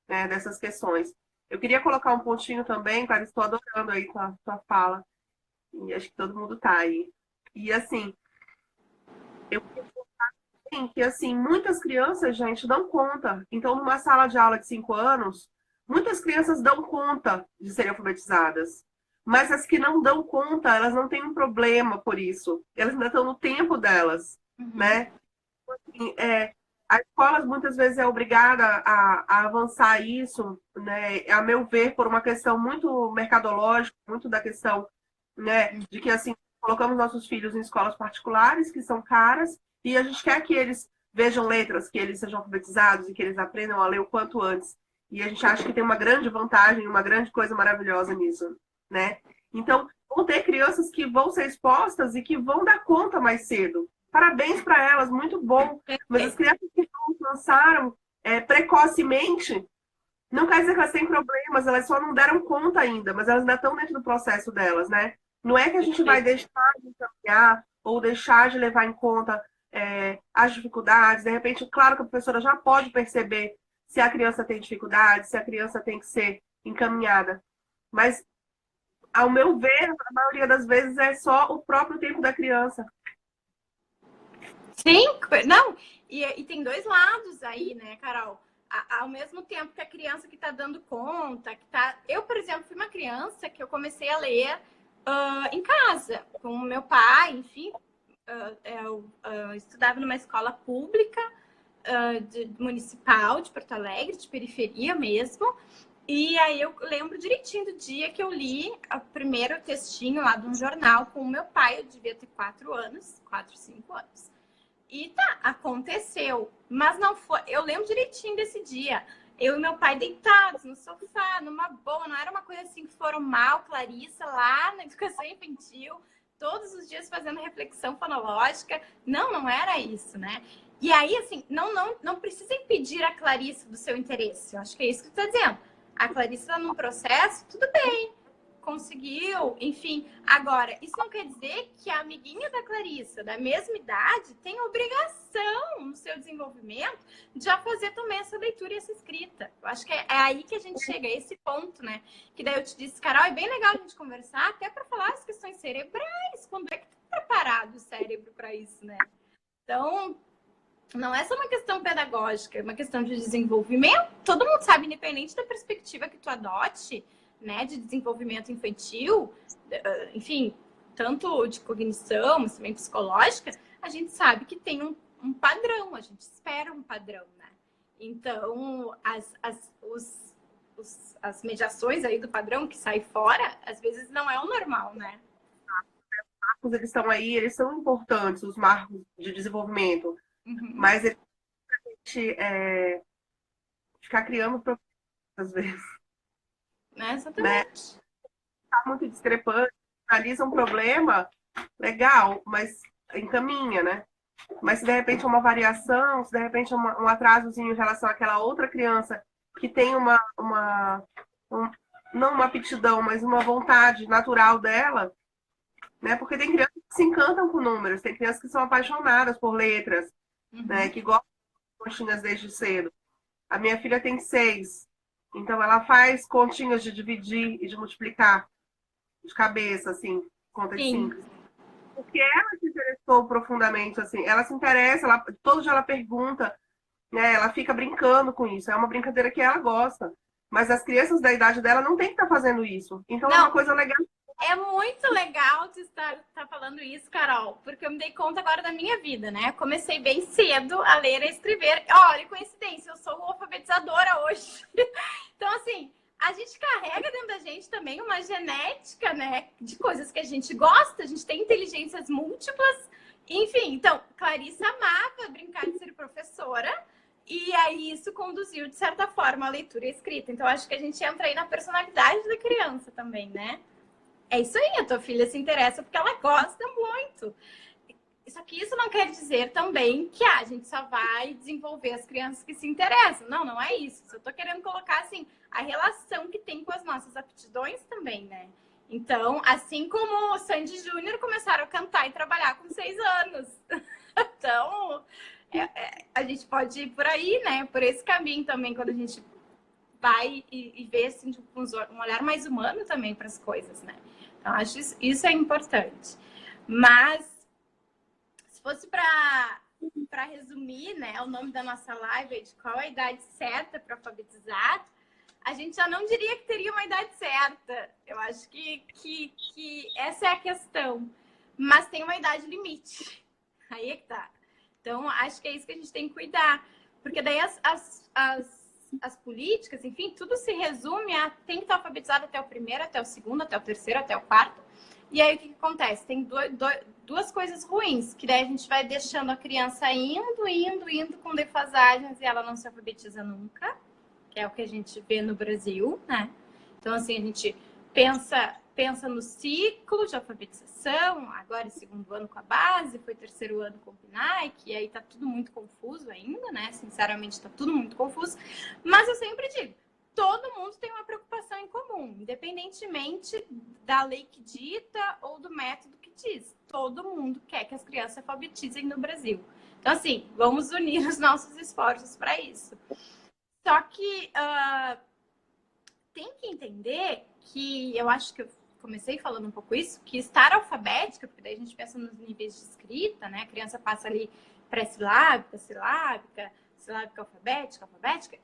dessas questões. Eu queria colocar um pontinho também, cara, estou adorando aí tua fala, e acho que todo mundo tá aí. E assim, eu queria colocar assim, que assim, muitas crianças, gente, dão conta. Então, numa sala de aula de 5 anos, muitas crianças dão conta de serem alfabetizadas. Mas as que não dão conta, elas não têm um problema por isso. Elas ainda estão no tempo delas, né? Assim, a escola muitas vezes é obrigada a avançar isso, né? A meu ver, por uma questão muito mercadológica, muito da questão, né, de que assim colocamos nossos filhos em escolas particulares que são caras e a gente quer que eles vejam letras, que eles sejam alfabetizados e que eles aprendam a ler o quanto antes. E a gente acha que tem uma grande vantagem, uma grande coisa maravilhosa nisso, né? Então, vão ter crianças que vão ser expostas e que vão dar conta mais cedo. Parabéns para elas, muito bom. Mas as crianças que não alcançaram precocemente, não quer dizer que elas têm problemas, elas só não deram conta ainda, mas elas ainda estão dentro do processo delas, né? Não é que a gente vai deixar de encaminhar ou deixar de levar em conta as dificuldades. De repente, claro que a professora já pode perceber se a criança tem dificuldade, se a criança tem que ser encaminhada. Mas, ao meu ver, a maioria das vezes é só o próprio tempo da criança. Sim, não, e tem dois lados aí, né, Carol? Ao mesmo tempo que a criança que está dando conta, que tá. Eu, por exemplo, fui uma criança que eu comecei a ler em casa, com o meu pai, enfim. Eu estudava numa escola pública municipal de Porto Alegre, de periferia mesmo. E aí eu lembro direitinho do dia que eu li o primeiro textinho lá de um jornal com o meu pai. Eu devia ter 4 anos, 4, 5 anos. E tá, aconteceu. Mas não foi. Eu lembro direitinho desse dia. Eu e meu pai deitados no sofá, numa boa. Não era uma coisa assim que foram mal, Clarissa, lá na educação infantil, todos os dias fazendo reflexão fonológica. Não, não era isso, né? E aí, assim, não precisa impedir a Clarissa do seu interesse. Eu acho que é isso que você está dizendo. A Clarissa está num processo, tudo bem. Conseguiu, enfim. Agora, isso não quer dizer que a amiguinha da Clarissa, da mesma idade, tem obrigação no seu desenvolvimento de já fazer também essa leitura e essa escrita. Eu acho que é aí que a gente chega, a esse ponto, né? Que daí eu te disse, Carol, é bem legal a gente conversar, até para falar as questões cerebrais, quando é que tá preparado o cérebro para isso, né? Então, não é só uma questão pedagógica, é uma questão de desenvolvimento. Todo mundo sabe, independente da perspectiva que tu adote, né, de desenvolvimento infantil, enfim, tanto de cognição, mas também psicológica, a gente sabe que tem um padrão, a gente espera um padrão, né? Então, as mediações aí do padrão que sai fora, às vezes não é o normal, né? Os marcos, eles estão aí, eles são importantes, os marcos de desenvolvimento, mas eles ficar criando problemas, às vezes. Exatamente. Né? Tá muito discrepante, analisa um problema, legal, mas encaminha, né? Mas se de repente é uma variação, se de repente é um atrasozinho em relação àquela outra criança que tem não uma aptidão, mas uma vontade natural dela, né? Porque tem crianças que se encantam com números, tem crianças que são apaixonadas por letras, né? Que gostam de continhas desde cedo. A minha filha tem 6, então ela faz continhas de dividir e de multiplicar de cabeça, assim, contas simples. Porque ela se interessou profundamente, assim, ela se interessa, todo dia ela pergunta, né? Ela fica brincando com isso, é uma brincadeira que ela gosta. Mas as crianças da idade dela não tem que estar fazendo isso. Então é uma coisa legal. É muito legal de estar falando isso, Carol, porque eu me dei conta agora da minha vida, né? Eu comecei bem cedo a ler e a escrever. Olha, coincidência, eu sou alfabetizadora hoje. Então, assim, a gente carrega dentro da gente também uma genética, né? De coisas que a gente gosta, a gente tem inteligências múltiplas. Enfim, então, Clarissa amava brincar de ser professora. E aí isso conduziu, de certa forma, a leitura e a escrita. Então, acho que a gente entra aí na personalidade da criança também, né? É isso aí, a tua filha se interessa porque ela gosta muito. Só que isso não quer dizer também que a gente só vai desenvolver as crianças que se interessam. Não, não é isso. Eu tô querendo colocar, assim, a relação que tem com as nossas aptidões também, né? Então, assim como o Sandy Júnior começaram a cantar e trabalhar com 6 anos. Então, a gente pode ir por aí, né? Por esse caminho também, quando a gente vai e vê, assim, um olhar mais humano também para as coisas, né? Então, acho isso é importante. Mas, se fosse para resumir, né, o nome da nossa live, de qual a idade certa para alfabetizar, a gente já não diria que teria uma idade certa. Eu acho que essa é a questão. Mas tem uma idade limite. Aí é que tá. Então, acho que é isso que a gente tem que cuidar. Porque daí as políticas, enfim, tudo se resume a tem que estar alfabetizado até o primeiro, até o segundo, até o terceiro, até o quarto. E aí, o que acontece? Tem duas coisas ruins, que daí a gente vai deixando a criança indo com defasagens e ela não se alfabetiza nunca, que é o que a gente vê no Brasil, né? Então, assim, a gente pensa no ciclo de alfabetização, agora é segundo ano com a base, foi terceiro ano com o PNAE, e aí tá tudo muito confuso ainda, né? Sinceramente, tá tudo muito confuso. Mas eu sempre digo, todo mundo tem uma preocupação em comum, independentemente da lei que dita ou do método que diz. Todo mundo quer que as crianças alfabetizem no Brasil. Então, assim, vamos unir os nossos esforços para isso. Só que tem que entender que, eu acho que eu comecei falando um pouco isso, que estar alfabética, porque daí a gente pensa nos níveis de escrita, né? A criança passa ali pré-silábica, silábica, alfabética.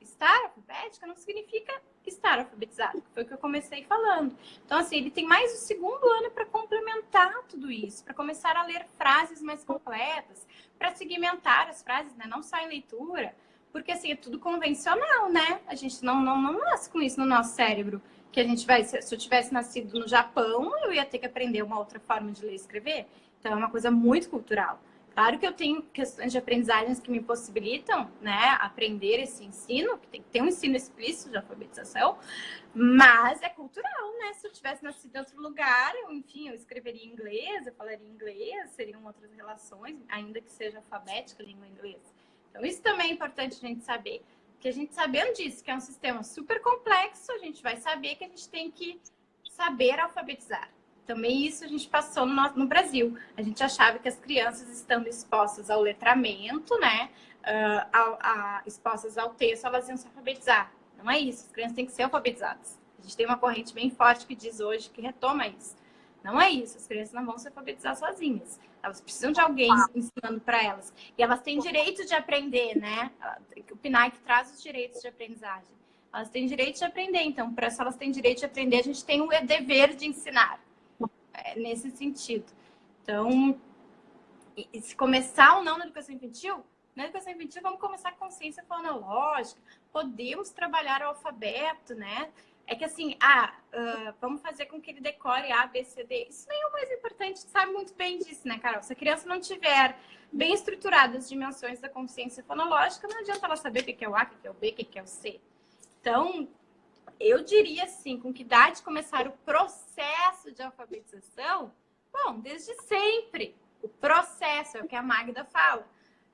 Estar alfabética não significa estar alfabetizado, que foi o que eu comecei falando. Então, assim, ele tem mais o segundo ano para complementar tudo isso, para começar a ler frases mais completas, para segmentar as frases, né? Não só em leitura, porque, assim, é tudo convencional, né? A gente não nasce com isso no nosso cérebro. Que a gente vai... Se eu tivesse nascido no Japão, eu ia ter que aprender uma outra forma de ler e escrever. Então, é uma coisa muito cultural. Claro que eu tenho questões de aprendizagens que me possibilitam, né, aprender esse ensino, que tem que ter um ensino explícito de alfabetização, mas é cultural, né? Se eu tivesse nascido em outro lugar, eu escreveria em inglês, eu falaria inglês, seriam outras relações, ainda que seja alfabética, língua inglesa. Então, isso também é importante a gente saber. Porque a gente sabendo disso, que é um sistema super complexo, a gente vai saber que a gente tem que saber alfabetizar. Também isso a gente passou no Brasil. A gente achava que as crianças estando expostas ao letramento, né, expostas ao texto, elas iam se alfabetizar. Não é isso, as crianças têm que ser alfabetizadas. A gente tem uma corrente bem forte que diz hoje, que retoma isso. Não é isso, as crianças não vão se alfabetizar sozinhas. Elas precisam de alguém ensinando para elas. E elas têm direito de aprender, né? O PNAE traz os direitos de aprendizagem. Elas têm direito de aprender, então, se elas têm direito de aprender, a gente tem o dever de ensinar. Nesse sentido. Então, se começar ou não na educação infantil, vamos começar com consciência fonológica, podemos trabalhar o alfabeto, né? É que assim, vamos fazer com que ele decore A, B, C, D. Isso nem é o mais importante, sabe muito bem disso, né, Carol? Se a criança não tiver bem estruturadas as dimensões da consciência fonológica, não adianta ela saber o que é o A, o que é o B, o que é o C. Então, eu diria assim, com que idade começar o processo de alfabetização? Bom, desde sempre. O processo, é o que a Magda fala.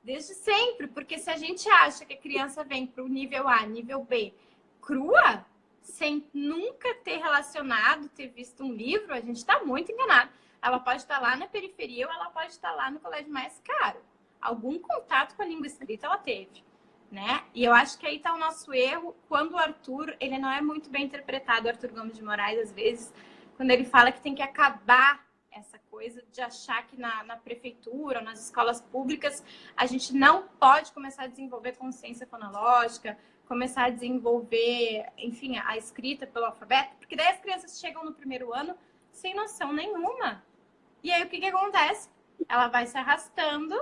Desde sempre, porque se a gente acha que a criança vem para o nível A, nível B, crua, sem nunca ter relacionado, ter visto um livro, a gente está muito enganado. Ela pode estar lá na periferia ou ela pode estar lá no colégio mais caro. Algum contato com a língua escrita ela teve. Né? E eu acho que aí está o nosso erro quando o Arthur, ele não é muito bem interpretado, o Arthur Gomes de Moraes, às vezes, quando ele fala que tem que acabar essa coisa de achar que na prefeitura, nas escolas públicas, a gente não pode começar a desenvolver consciência fonológica, começar a desenvolver, enfim, a escrita pelo alfabeto, porque daí as crianças chegam no primeiro ano sem noção nenhuma. E aí o que acontece? Ela vai se arrastando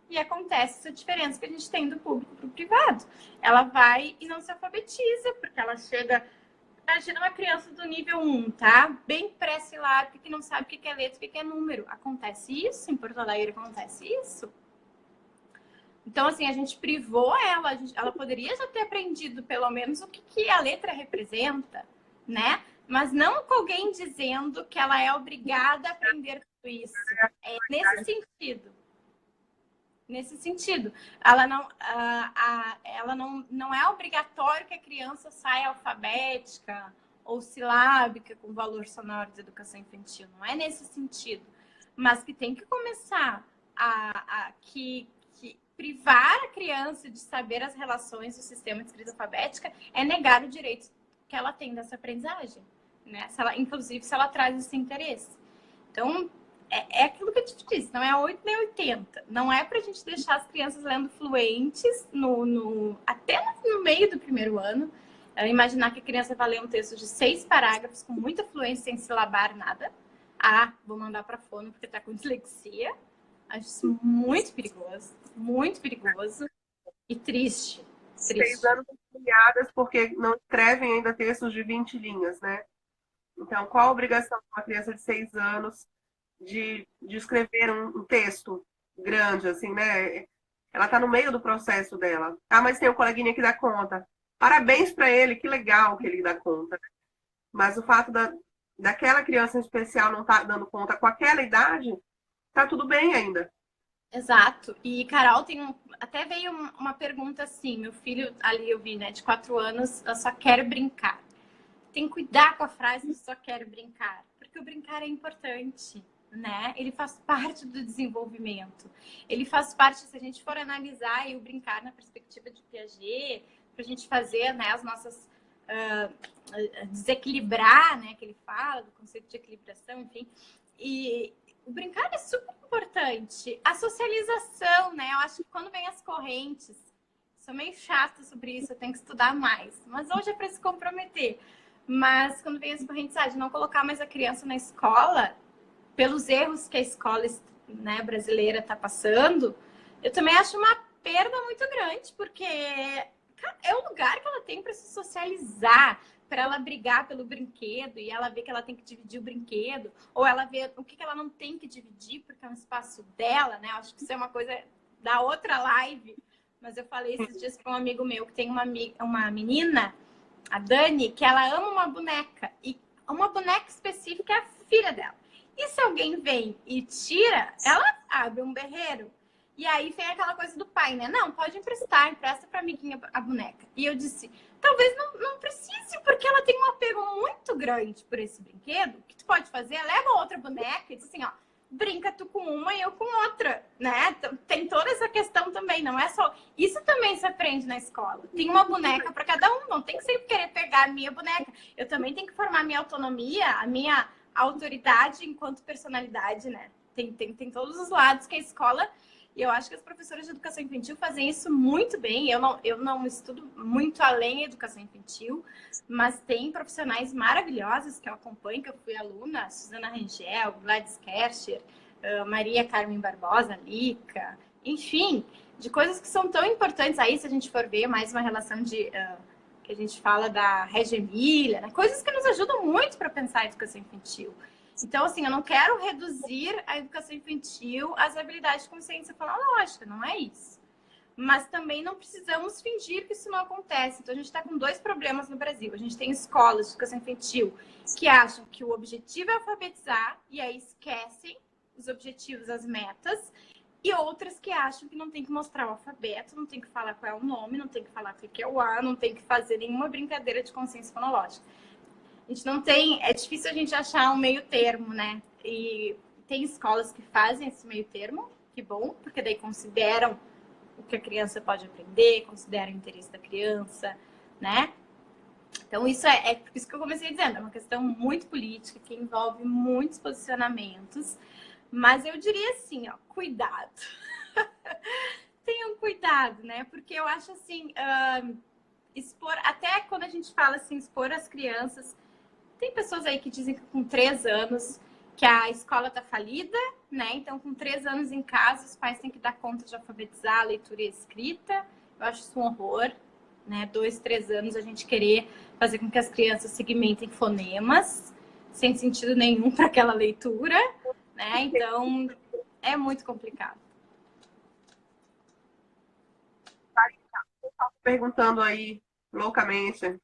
e acontece essa diferença que a gente tem do público para o privado. Ela vai e não se alfabetiza, porque ela chega... Imagina uma criança do nível 1, tá? Bem pré-silábica, que não sabe o que é letra, o que é número. Acontece isso? Em Porto Alegre acontece isso? Então, assim, a gente privou ela. Ela poderia já ter aprendido, pelo menos, o que a letra representa, né? Mas não com alguém dizendo que ela é obrigada a aprender tudo isso. É nesse sentido. nesse sentido. Ela não é obrigatório que a criança saia alfabética ou silábica com valor sonoro de educação infantil. Não é nesse sentido. Mas que tem que começar que privar a criança de saber as relações do sistema de escrita alfabética é negar o direito que ela tem dessa aprendizagem, né? Inclusive, se ela traz esse interesse. Então, é aquilo que eu te disse, não é 8 nem 80. Não é para a gente deixar as crianças lendo fluentes até no meio do primeiro ano. Imaginar que a criança vai ler um texto de 6 parágrafos com muita fluência, sem silabar nada. Vou mandar para fono porque está com dislexia. Acho isso muito perigoso e triste. 6 anos criadas porque não escrevem ainda textos de 20 linhas, né? Então, qual a obrigação de uma criança de 6 anos de escrever um texto grande, assim, né? Ela está no meio do processo dela. Mas tem um coleguinha que dá conta. Parabéns para ele, que legal que ele dá conta. Mas o fato daquela criança em especial não estar dando conta com aquela idade, tá tudo bem ainda. Exato. E, Carol, até veio uma pergunta assim, meu filho, ali eu vi, né, de 4 anos, eu só quero brincar. Tem que cuidar com a frase que só quero brincar, porque o brincar é importante, né? Ele faz parte do desenvolvimento. Ele faz parte, se a gente for analisar e o brincar na perspectiva de Piaget, para a gente fazer, né, as nossas... desequilibrar, né, que ele fala, do conceito de equilibração, enfim. E o brincar é super importante. A socialização, né? Eu acho que quando vem as correntes, sou meio chata sobre isso, eu tenho que estudar mais. Mas hoje é para se comprometer. Mas quando vem as correntes, de não colocar mais a criança na escola, pelos erros que a escola, né, brasileira está passando, eu também acho uma perda muito grande, porque é o lugar que ela tem para se socializar, para ela brigar pelo brinquedo e ela vê que ela tem que dividir o brinquedo, ou ela vê o que ela não tem que dividir, porque é um espaço dela, né? Eu acho que isso é uma coisa da outra live, mas eu falei esses dias para um amigo meu que tem uma menina, a Dani, que ela ama uma boneca, e uma boneca específica é a filha dela. E se alguém vem e tira, ela abre um berreiro. E aí vem aquela coisa do pai, né? Não, pode empresta pra amiguinha a boneca. E eu disse, talvez não precise, porque ela tem um apego muito grande por esse brinquedo. O que tu pode fazer? Leva outra boneca e diz assim, ó, brinca tu com uma e eu com outra, né? Tem toda essa questão também, não é só... Isso também se aprende na escola. Tem uma boneca para cada um, não tem que sempre querer pegar a minha boneca. Eu também tenho que formar a minha autonomia, a minha autoridade enquanto personalidade, né? Tem todos os lados que a escola... E eu acho que as professoras de educação infantil fazem isso muito bem. Eu não estudo muito além da educação infantil, mas tem profissionais maravilhosas que eu acompanho, que eu fui aluna, Suzana Rangel, Gladys Kercher, Maria Carmen Barbosa, Lica, enfim, de coisas que são tão importantes. Aí, se a gente for ver mais uma relação que a gente fala da Regia Emília, né? Coisas que nos ajudam muito para pensar a educação infantil. Então, assim, eu não quero reduzir a educação infantil às habilidades de consciência fonológica, não é isso. Mas também não precisamos fingir que isso não acontece. Então, a gente está com 2 problemas no Brasil. A gente tem escolas de educação infantil que acham que o objetivo é alfabetizar e aí esquecem os objetivos, as metas, e outras que acham que não tem que mostrar o alfabeto, não tem que falar qual é o nome, não tem que falar o que é o A, não tem que fazer nenhuma brincadeira de consciência fonológica. A gente não tem... É difícil a gente achar um meio termo, né? E tem escolas que fazem esse meio termo, que bom, porque daí consideram o que a criança pode aprender, consideram o interesse da criança, né? Então, isso é por isso que eu comecei dizendo, é uma questão muito política, que envolve muitos posicionamentos, mas eu diria assim, ó, cuidado. Tenham cuidado, né? Porque eu acho assim, expor, até quando a gente fala assim, expor as crianças, tem pessoas aí que dizem que com 3 anos que a escola tá falida, né? Então, com 3 anos em casa, os pais têm que dar conta de alfabetizar a leitura e a escrita. Eu acho isso um horror, né? 2, 3 anos a gente querer fazer com que as crianças segmentem fonemas, sem sentido nenhum para aquela leitura, né? Então, é muito complicado. Perguntando aí loucamente,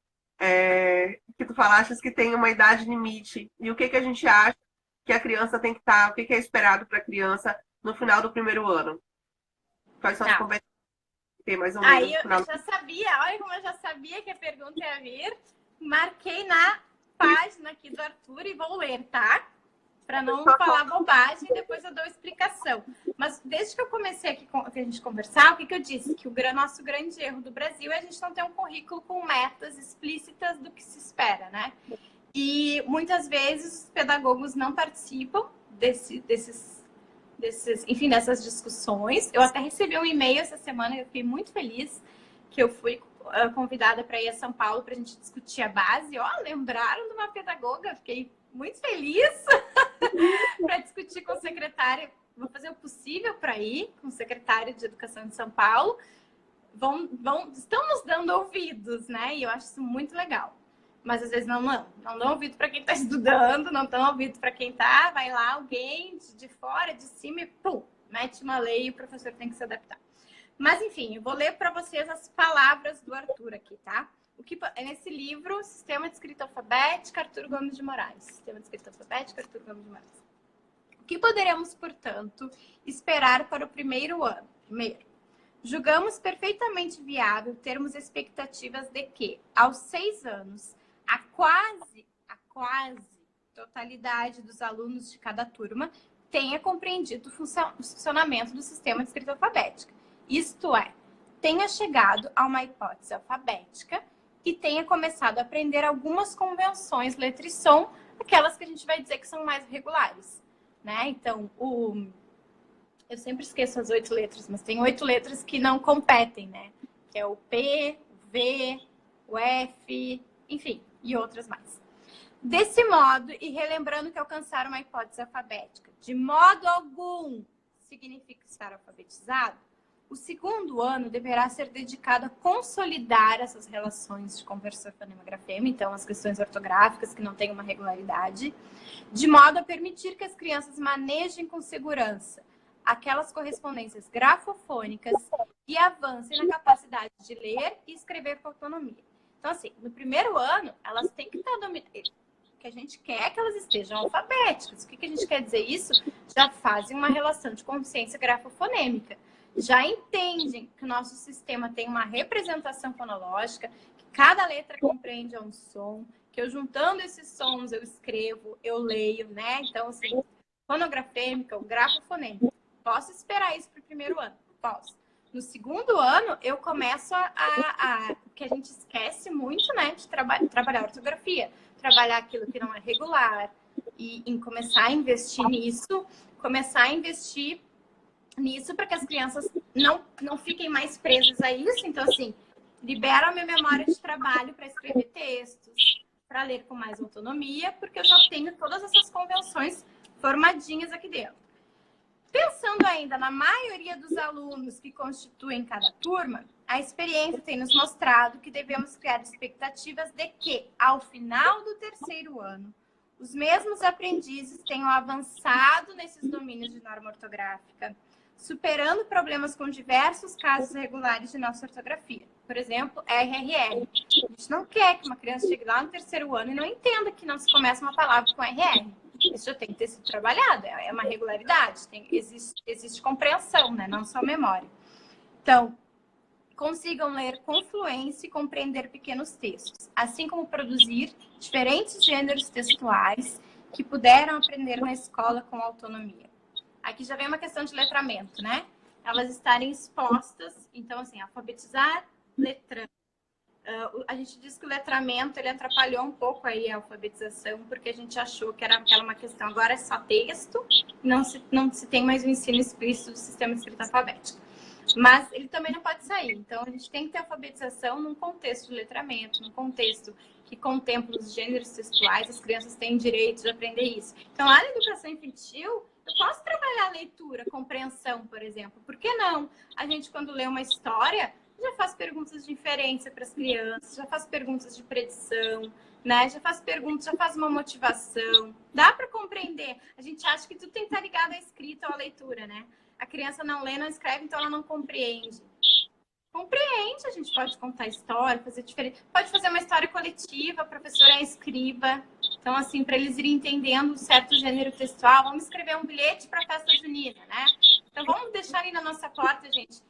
que tu falaste que tem uma idade limite, e o que a gente acha que a criança tem que estar, o que é esperado para a criança no final do primeiro ano? Quais são as Tá. competências que tem mais ou Aí menos? eu já sabia, olha como eu já sabia que a pergunta ia vir. Marquei na página aqui do Arthur e vou ler, tá? Para não falar bobagem, depois eu dou explicação. Mas desde que eu comecei aqui que a gente conversar, o que eu disse? Que o nosso grande erro do Brasil é a gente não ter um currículo com metas explícitas do que se espera, né? E muitas vezes os pedagogos não participam dessas discussões. Eu até recebi um e-mail essa semana, eu fiquei muito feliz que eu fui convidada para ir a São Paulo para a gente discutir a base. Ó, lembraram de uma pedagoga, fiquei muito feliz para discutir com o secretário. Vou fazer o possível para ir com o secretário de Educação de São Paulo. Estão nos dando ouvidos, né? E eu acho isso muito legal. Mas às vezes não dão ouvido para quem está estudando, não dão ouvido para quem está. Vai lá alguém de fora, de cima e pum, mete uma lei e o professor tem que se adaptar. Mas enfim, eu vou ler para vocês as palavras do Arthur aqui, tá? É nesse livro, Sistema de Escrita Alfabética, Arthur Gomes de Moraes. Sistema de Escrita Alfabética, Arthur Gomes de Moraes. O que poderemos, portanto, esperar para o primeiro ano? Primeiro, julgamos perfeitamente viável termos expectativas de que, aos 6 anos, a quase totalidade dos alunos de cada turma tenha compreendido o funcionamento do sistema de escrita alfabética. Isto é, tenha chegado a uma hipótese alfabética e tenha começado a aprender algumas convenções letra e som, aquelas que a gente vai dizer que são mais regulares, né? Então, eu sempre esqueço as 8 letras, mas tem 8 letras que não competem, né? Que é o P, o V, o F, enfim, e outras mais. Desse modo, e relembrando que alcançar uma hipótese alfabética de modo algum significa estar alfabetizado, o segundo ano deverá ser dedicado a consolidar essas relações de conversor, fonema, grafema, então as questões ortográficas que não têm uma regularidade, de modo a permitir que as crianças manejem com segurança aquelas correspondências grafofônicas e avancem na capacidade de ler e escrever com autonomia. Então, assim, no primeiro ano, elas têm que estar dominando. O que a gente quer é que elas estejam alfabéticas. O que a gente quer dizer isso? Já fazem uma relação de consciência grafofonêmica. Já entendem que o nosso sistema tem uma representação fonológica, que cada letra compreende um som, que eu juntando esses sons eu escrevo, eu leio, né? Então, assim, fonografêmica, o grafofonêmico. Posso esperar isso para o primeiro ano? Posso. No segundo ano, eu começo que a gente esquece muito, né? De trabalhar ortografia. Trabalhar aquilo que não é regular. E em começar a investir nisso. Começar a investir nisso para que as crianças não fiquem mais presas a isso. Então, assim, libera a minha memória de trabalho para escrever textos, para ler com mais autonomia, porque eu já tenho todas essas convenções formadinhas aqui dentro. Pensando ainda na maioria dos alunos que constituem cada turma, a experiência tem nos mostrado que devemos criar expectativas de que, ao final do terceiro ano, os mesmos aprendizes tenham avançado nesses domínios de norma ortográfica, superando problemas com diversos casos regulares de nossa ortografia. Por exemplo, RRR. A gente não quer que uma criança chegue lá no terceiro ano e não entenda que não se começa uma palavra com RR. Isso já tem que ter sido trabalhado, é uma regularidade, existe compreensão, né? Não só memória. Então, consigam ler com fluência e compreender pequenos textos, assim como produzir diferentes gêneros textuais que puderam aprender na escola com autonomia. Aqui já vem uma questão de letramento, né? Elas estarem expostas, então, assim, alfabetizar letrando. A gente diz que o letramento ele atrapalhou um pouco aí a alfabetização, porque a gente achou que era uma questão, agora é só texto, não se tem mais o ensino explícito do sistema de escrita alfabética. Mas ele também não pode sair. Então, a gente tem que ter alfabetização num contexto de letramento, num contexto que contempla os gêneros textuais, as crianças têm direito de aprender isso. Então, lá na educação infantil, eu posso trabalhar a leitura, compreensão, por exemplo. Por que não? A gente, quando lê uma história, já faz perguntas de inferência para as crianças, já faz perguntas de predição, né? Já faz perguntas, já faz uma motivação. Dá para compreender. A gente acha que tudo tem que estar ligado à escrita ou à leitura, né? A criança não lê, não escreve, então ela não compreende. Compreende, a gente pode contar história, fazer diferente. Pode fazer uma história coletiva, a professora é escriba. Então, assim, para eles irem entendendo um certo gênero textual, vamos escrever um bilhete para a festa junina, né? Então, vamos deixar ali na nossa porta, gente,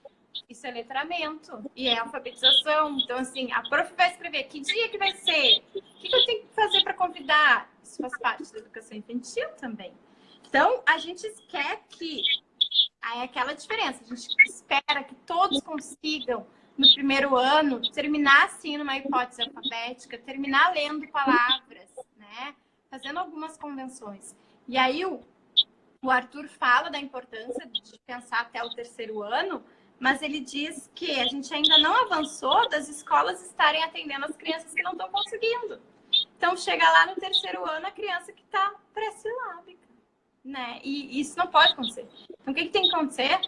isso é letramento e é alfabetização. Então, assim, a prof vai escrever que dia que vai ser, o que eu tenho que fazer para convidar. Isso faz parte da educação infantil também. Então, a gente quer que... Aí é aquela diferença. A gente espera que todos consigam, no primeiro ano, terminar, assim, numa hipótese alfabética, terminar lendo palavras, né? Fazendo algumas convenções. E aí, o Arthur fala da importância de pensar até o terceiro ano, mas ele diz que a gente ainda não avançou das escolas estarem atendendo as crianças que não estão conseguindo. Então, chega lá no terceiro ano a criança que está pré-silábica, né? E isso não pode acontecer. Então, o que tem que acontecer?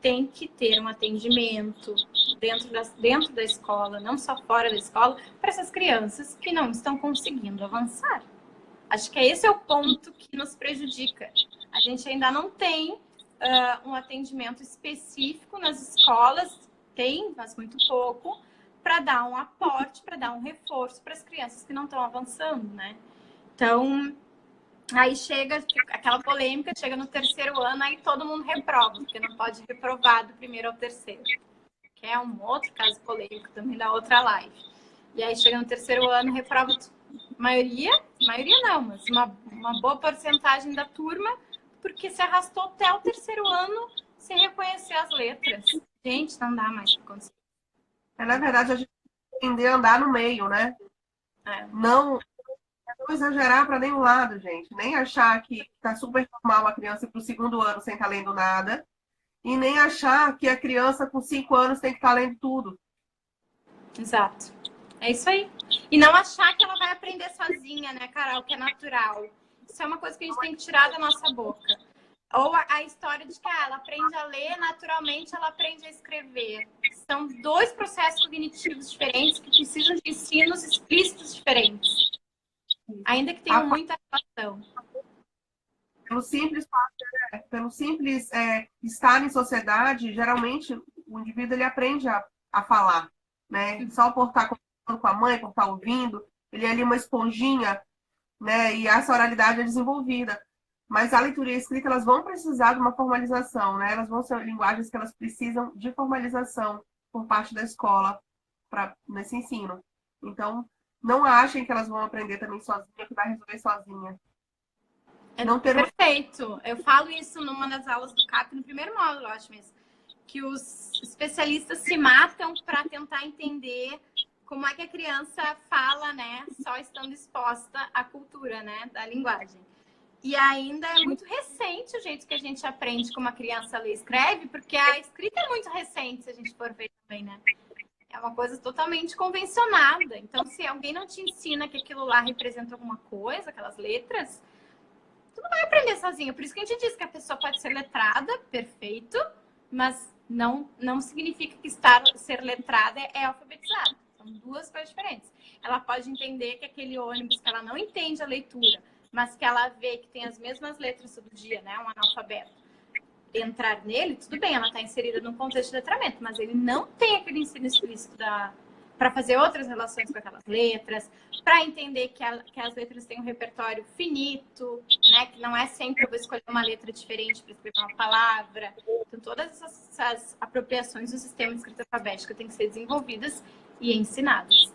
Tem que ter um atendimento dentro da escola, não só fora da escola, para essas crianças que não estão conseguindo avançar. Acho que esse é o ponto que nos prejudica. A gente ainda não tem um atendimento específico nas escolas, tem, mas muito pouco, para dar um aporte, para dar um reforço para as crianças que não estão avançando, né? Então, aí chega aquela polêmica, chega no terceiro ano, aí todo mundo reprova, porque não pode reprovar do primeiro ao terceiro. Que é um outro caso polêmico também da outra live. E aí chega no terceiro ano, reprova maioria não, mas uma boa porcentagem da turma, porque se arrastou até o terceiro ano sem reconhecer as letras. Gente, não dá mais para conseguir. Na verdade, a gente tem que aprender a andar no meio, né? Não exagerar para nenhum lado, gente. Nem achar que está super normal a criança ir para o segundo ano sem estar lendo nada. E nem achar que a criança com 5 anos tem que estar lendo tudo. Exato. É isso aí. E não achar que ela vai aprender sozinha, né, Carol? Que é natural. Isso é uma coisa que a gente tem que tirar da nossa boca. Ou a história de que ela aprende a ler, naturalmente ela aprende a escrever. São dois processos cognitivos diferentes que precisam de ensinos explícitos diferentes. Ainda que tenham muita relação. Pelo simples estar em sociedade, geralmente o indivíduo ele aprende a falar, né? Só por estar conversando com a mãe, por estar ouvindo, ele é ali uma esponjinha, né? E essa oralidade é desenvolvida. Mas a leitura e a escrita, elas vão precisar de uma formalização, né? Elas vão ser linguagens que elas precisam de formalização por parte da escola nesse ensino. Então, não achem que elas vão aprender também sozinha, que vai resolver sozinha. Perfeito. Eu falo isso numa das aulas do CAP, no primeiro módulo, eu acho mesmo. Que os especialistas se matam para tentar entender como é que a criança fala, né? Só estando exposta à cultura, né? Da linguagem. E ainda é muito recente o jeito que a gente aprende como a criança lê e escreve, porque a escrita é muito recente, se a gente for ver também, né? É uma coisa totalmente convencionada. Então, se alguém não te ensina que aquilo lá representa alguma coisa, aquelas letras, tu não vai aprender sozinho. Por isso que a gente diz que a pessoa pode ser letrada, perfeito, mas não significa que ser letrada é alfabetizada. São duas coisas diferentes. Ela pode entender que aquele ônibus que ela não entende a leitura, mas que ela vê que tem as mesmas letras todo dia, né? Um analfabeto. Entrar nele, tudo bem, ela está inserida num contexto de letramento, mas ele não tem aquele ensino explícito para fazer outras relações com aquelas letras, para entender que as letras têm um repertório finito, né? Que não é sempre eu vou escolher uma letra diferente para escrever uma palavra. Então, todas essas apropriações do sistema de escrita alfabética têm que ser desenvolvidas e ensinadas.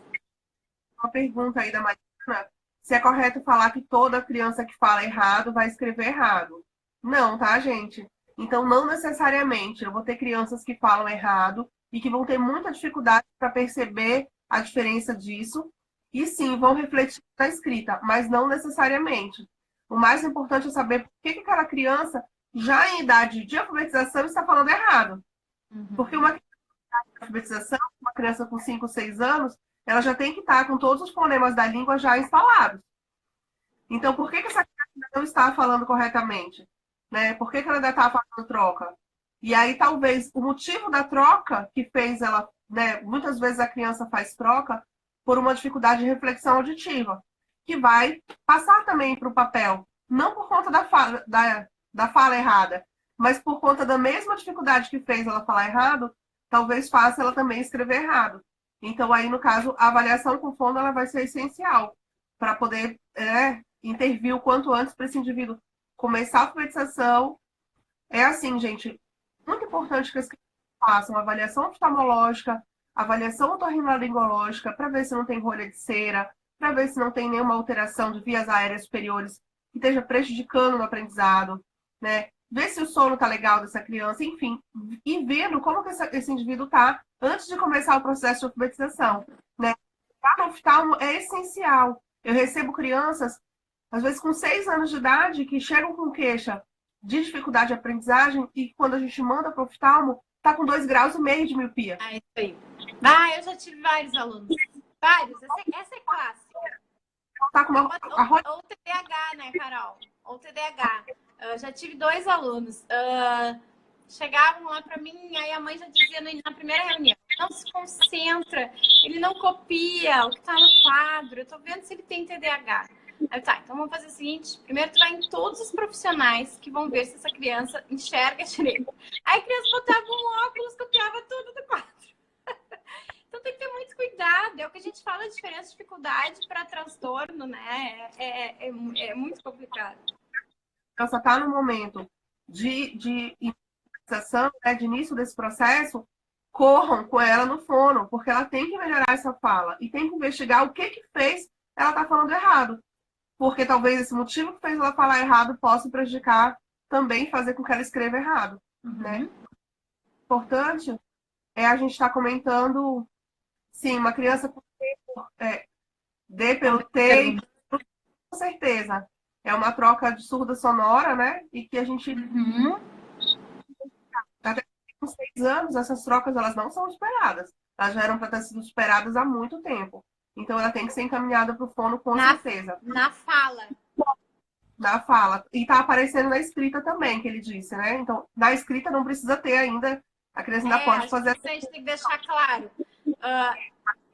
Uma pergunta aí da Mariana, se é correto falar que toda criança que fala errado vai escrever errado. Não, tá, gente? Então, não necessariamente. Eu vou ter crianças que falam errado e que vão ter muita dificuldade para perceber a diferença disso. E sim, vão refletir na escrita, mas não necessariamente. O mais importante é saber por que aquela criança, já em idade de alfabetização, está falando errado. Porque uma criança de alfabetização, uma criança com 5, 6 anos, ela já tem que estar com todos os fonemas da língua já instalados. Então, por que essa criança não está falando corretamente? Né? Por que ela ainda está fazendo troca? E aí, talvez, o motivo da troca que fez ela... Né? Muitas vezes a criança faz troca por uma dificuldade de reflexão auditiva, que vai passar também para o papel. Não por conta da fala errada, mas por conta da mesma dificuldade que fez ela falar errado, talvez faça ela também escrever errado. Então, aí, no caso, a avaliação com fono ela vai ser essencial para poder intervir o quanto antes para esse indivíduo começar a alfabetização. É assim, gente, muito importante que as crianças façam avaliação oftalmológica, avaliação otorrinolaringológica, para ver se não tem rolha de cera, para ver se não tem nenhuma alteração de vias aéreas superiores que esteja prejudicando o aprendizado, né? Ver se o sono tá legal dessa criança, enfim, e vendo como que esse indivíduo tá antes de começar o processo de alfabetização, né? Para o oftalmo é essencial. Eu recebo crianças, às vezes com 6 anos de idade, que chegam com queixa de dificuldade de aprendizagem e quando a gente manda para o oftalmo, tá com 2,5 graus de miopia. Ah, isso aí. Ah, eu já tive vários alunos. Vários. Essa é clássica. Tá com Ou TDAH, né, Carol? Ou TDAH. Eu já tive 2 alunos. Chegavam lá para mim, aí a mãe já dizia na primeira reunião: não se concentra, ele não copia o que está no quadro, eu tô vendo se ele tem TDAH. Aí, tá, então vamos fazer o seguinte: primeiro tu vai em todos os profissionais que vão ver se essa criança enxerga direito. Aí a criança botava um óculos, copiava tudo do quadro. Então tem que ter muito cuidado. É o que a gente fala, de diferença de dificuldade para transtorno, né? É muito complicado. A criança está no momento de iniciação, né, de início desse processo, corram com ela no fono, porque ela tem que melhorar essa fala e tem que investigar o que fez ela estar falando errado. Porque talvez esse motivo que fez ela falar errado possa prejudicar também, fazer com que ela escreva errado. Né? Importante é a gente estar comentando, sim, uma criança com D pelo T, com certeza. É uma troca de surda sonora, né? E que a gente... Até com 6 anos, essas trocas elas não são esperadas. Elas já eram para ter sido esperadas há muito tempo. Então, ela tem que ser encaminhada para o fono com certeza. Na fala. Na fala. E está aparecendo na escrita também, que ele disse, né? Então, na escrita não precisa ter ainda. A criança ainda pode fazer... A gente tem que deixar claro.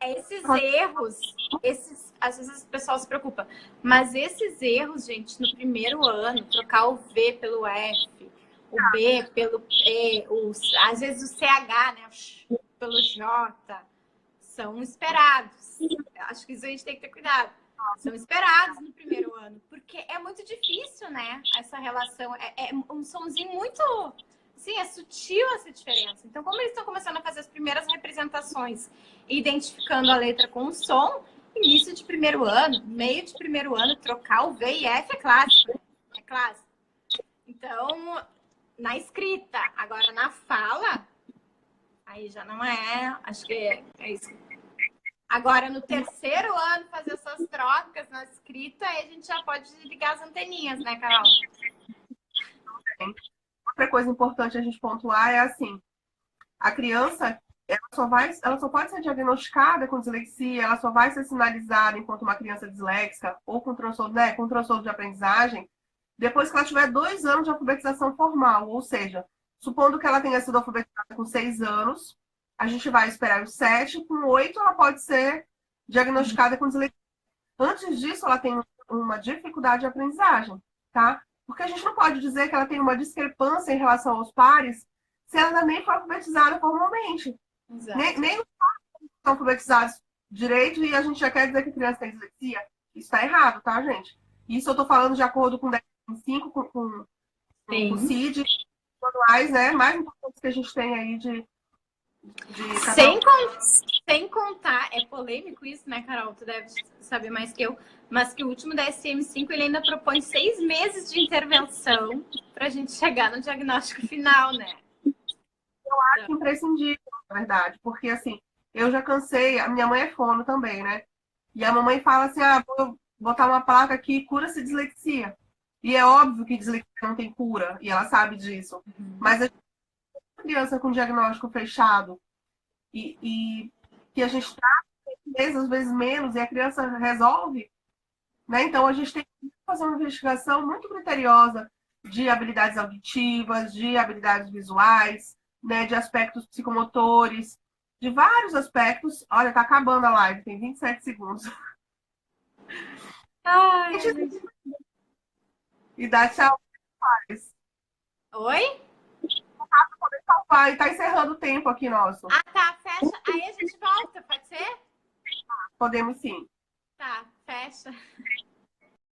Esses erros, às vezes o pessoal se preocupa, mas esses erros, gente, no primeiro ano, trocar o V pelo F, o B pelo E, às vezes o CH, né, pelo J, são esperados. Acho que isso a gente tem que ter cuidado. São esperados no primeiro ano, porque é muito difícil, né, essa relação. É um sonzinho muito... Sim, é sutil essa diferença. Então, como eles estão começando a fazer as primeiras representações, identificando a letra com o som, início de primeiro ano, meio de primeiro ano, trocar o V e F é clássico. É clássico. Então, na escrita. Agora, na fala, aí já não é... Acho que é isso. Agora, no terceiro ano, fazer essas trocas na escrita, aí a gente já pode ligar as anteninhas, né, Carol? Outra coisa importante a gente pontuar é assim, a criança, ela só pode ser diagnosticada com dislexia, ela só vai ser sinalizada enquanto uma criança disléxica ou com transtorno, né, com transtorno de aprendizagem, depois que ela tiver 2 anos de alfabetização formal, ou seja, supondo que ela tenha sido alfabetizada com 6 anos, a gente vai esperar os 7, com 8 ela pode ser diagnosticada com dislexia. Antes disso, ela tem uma dificuldade de aprendizagem, tá? Porque a gente não pode dizer que ela tem uma discrepância em relação aos pares se ela nem foi alfabetizada formalmente. Nem os pares são alfabetizados direito e a gente já quer dizer que a criança tem dislexia. Isso está errado, tá, gente? Isso eu estou falando de acordo com o DSM-5, com o CID, manuais, né? Mais importantes que a gente tem aí de sem contar, é polêmico isso, né, Carol? Tu deve saber mais que eu, mas que o último DSM-5 ele ainda propõe 6 meses de intervenção para a gente chegar no diagnóstico final, né? Eu acho imprescindível, na verdade, porque assim, eu já cansei, a minha mãe é fono também, né? E a mamãe fala assim, vou botar uma placa aqui, cura-se dislexia. E é óbvio que dislexia não tem cura, e ela sabe disso. Mas a criança com diagnóstico fechado e que a gente trata às vezes menos, e a criança resolve, né? Então a gente tem que fazer uma investigação muito criteriosa de habilidades auditivas, de habilidades visuais, né? De aspectos psicomotores, de vários aspectos. Olha, tá acabando a live, tem 27 segundos. Ai, e dá tchau. Oi? Pai, tá encerrando o tempo aqui nosso. Tá, fecha. Aí a gente volta, pode ser? Podemos sim. Tá, fecha.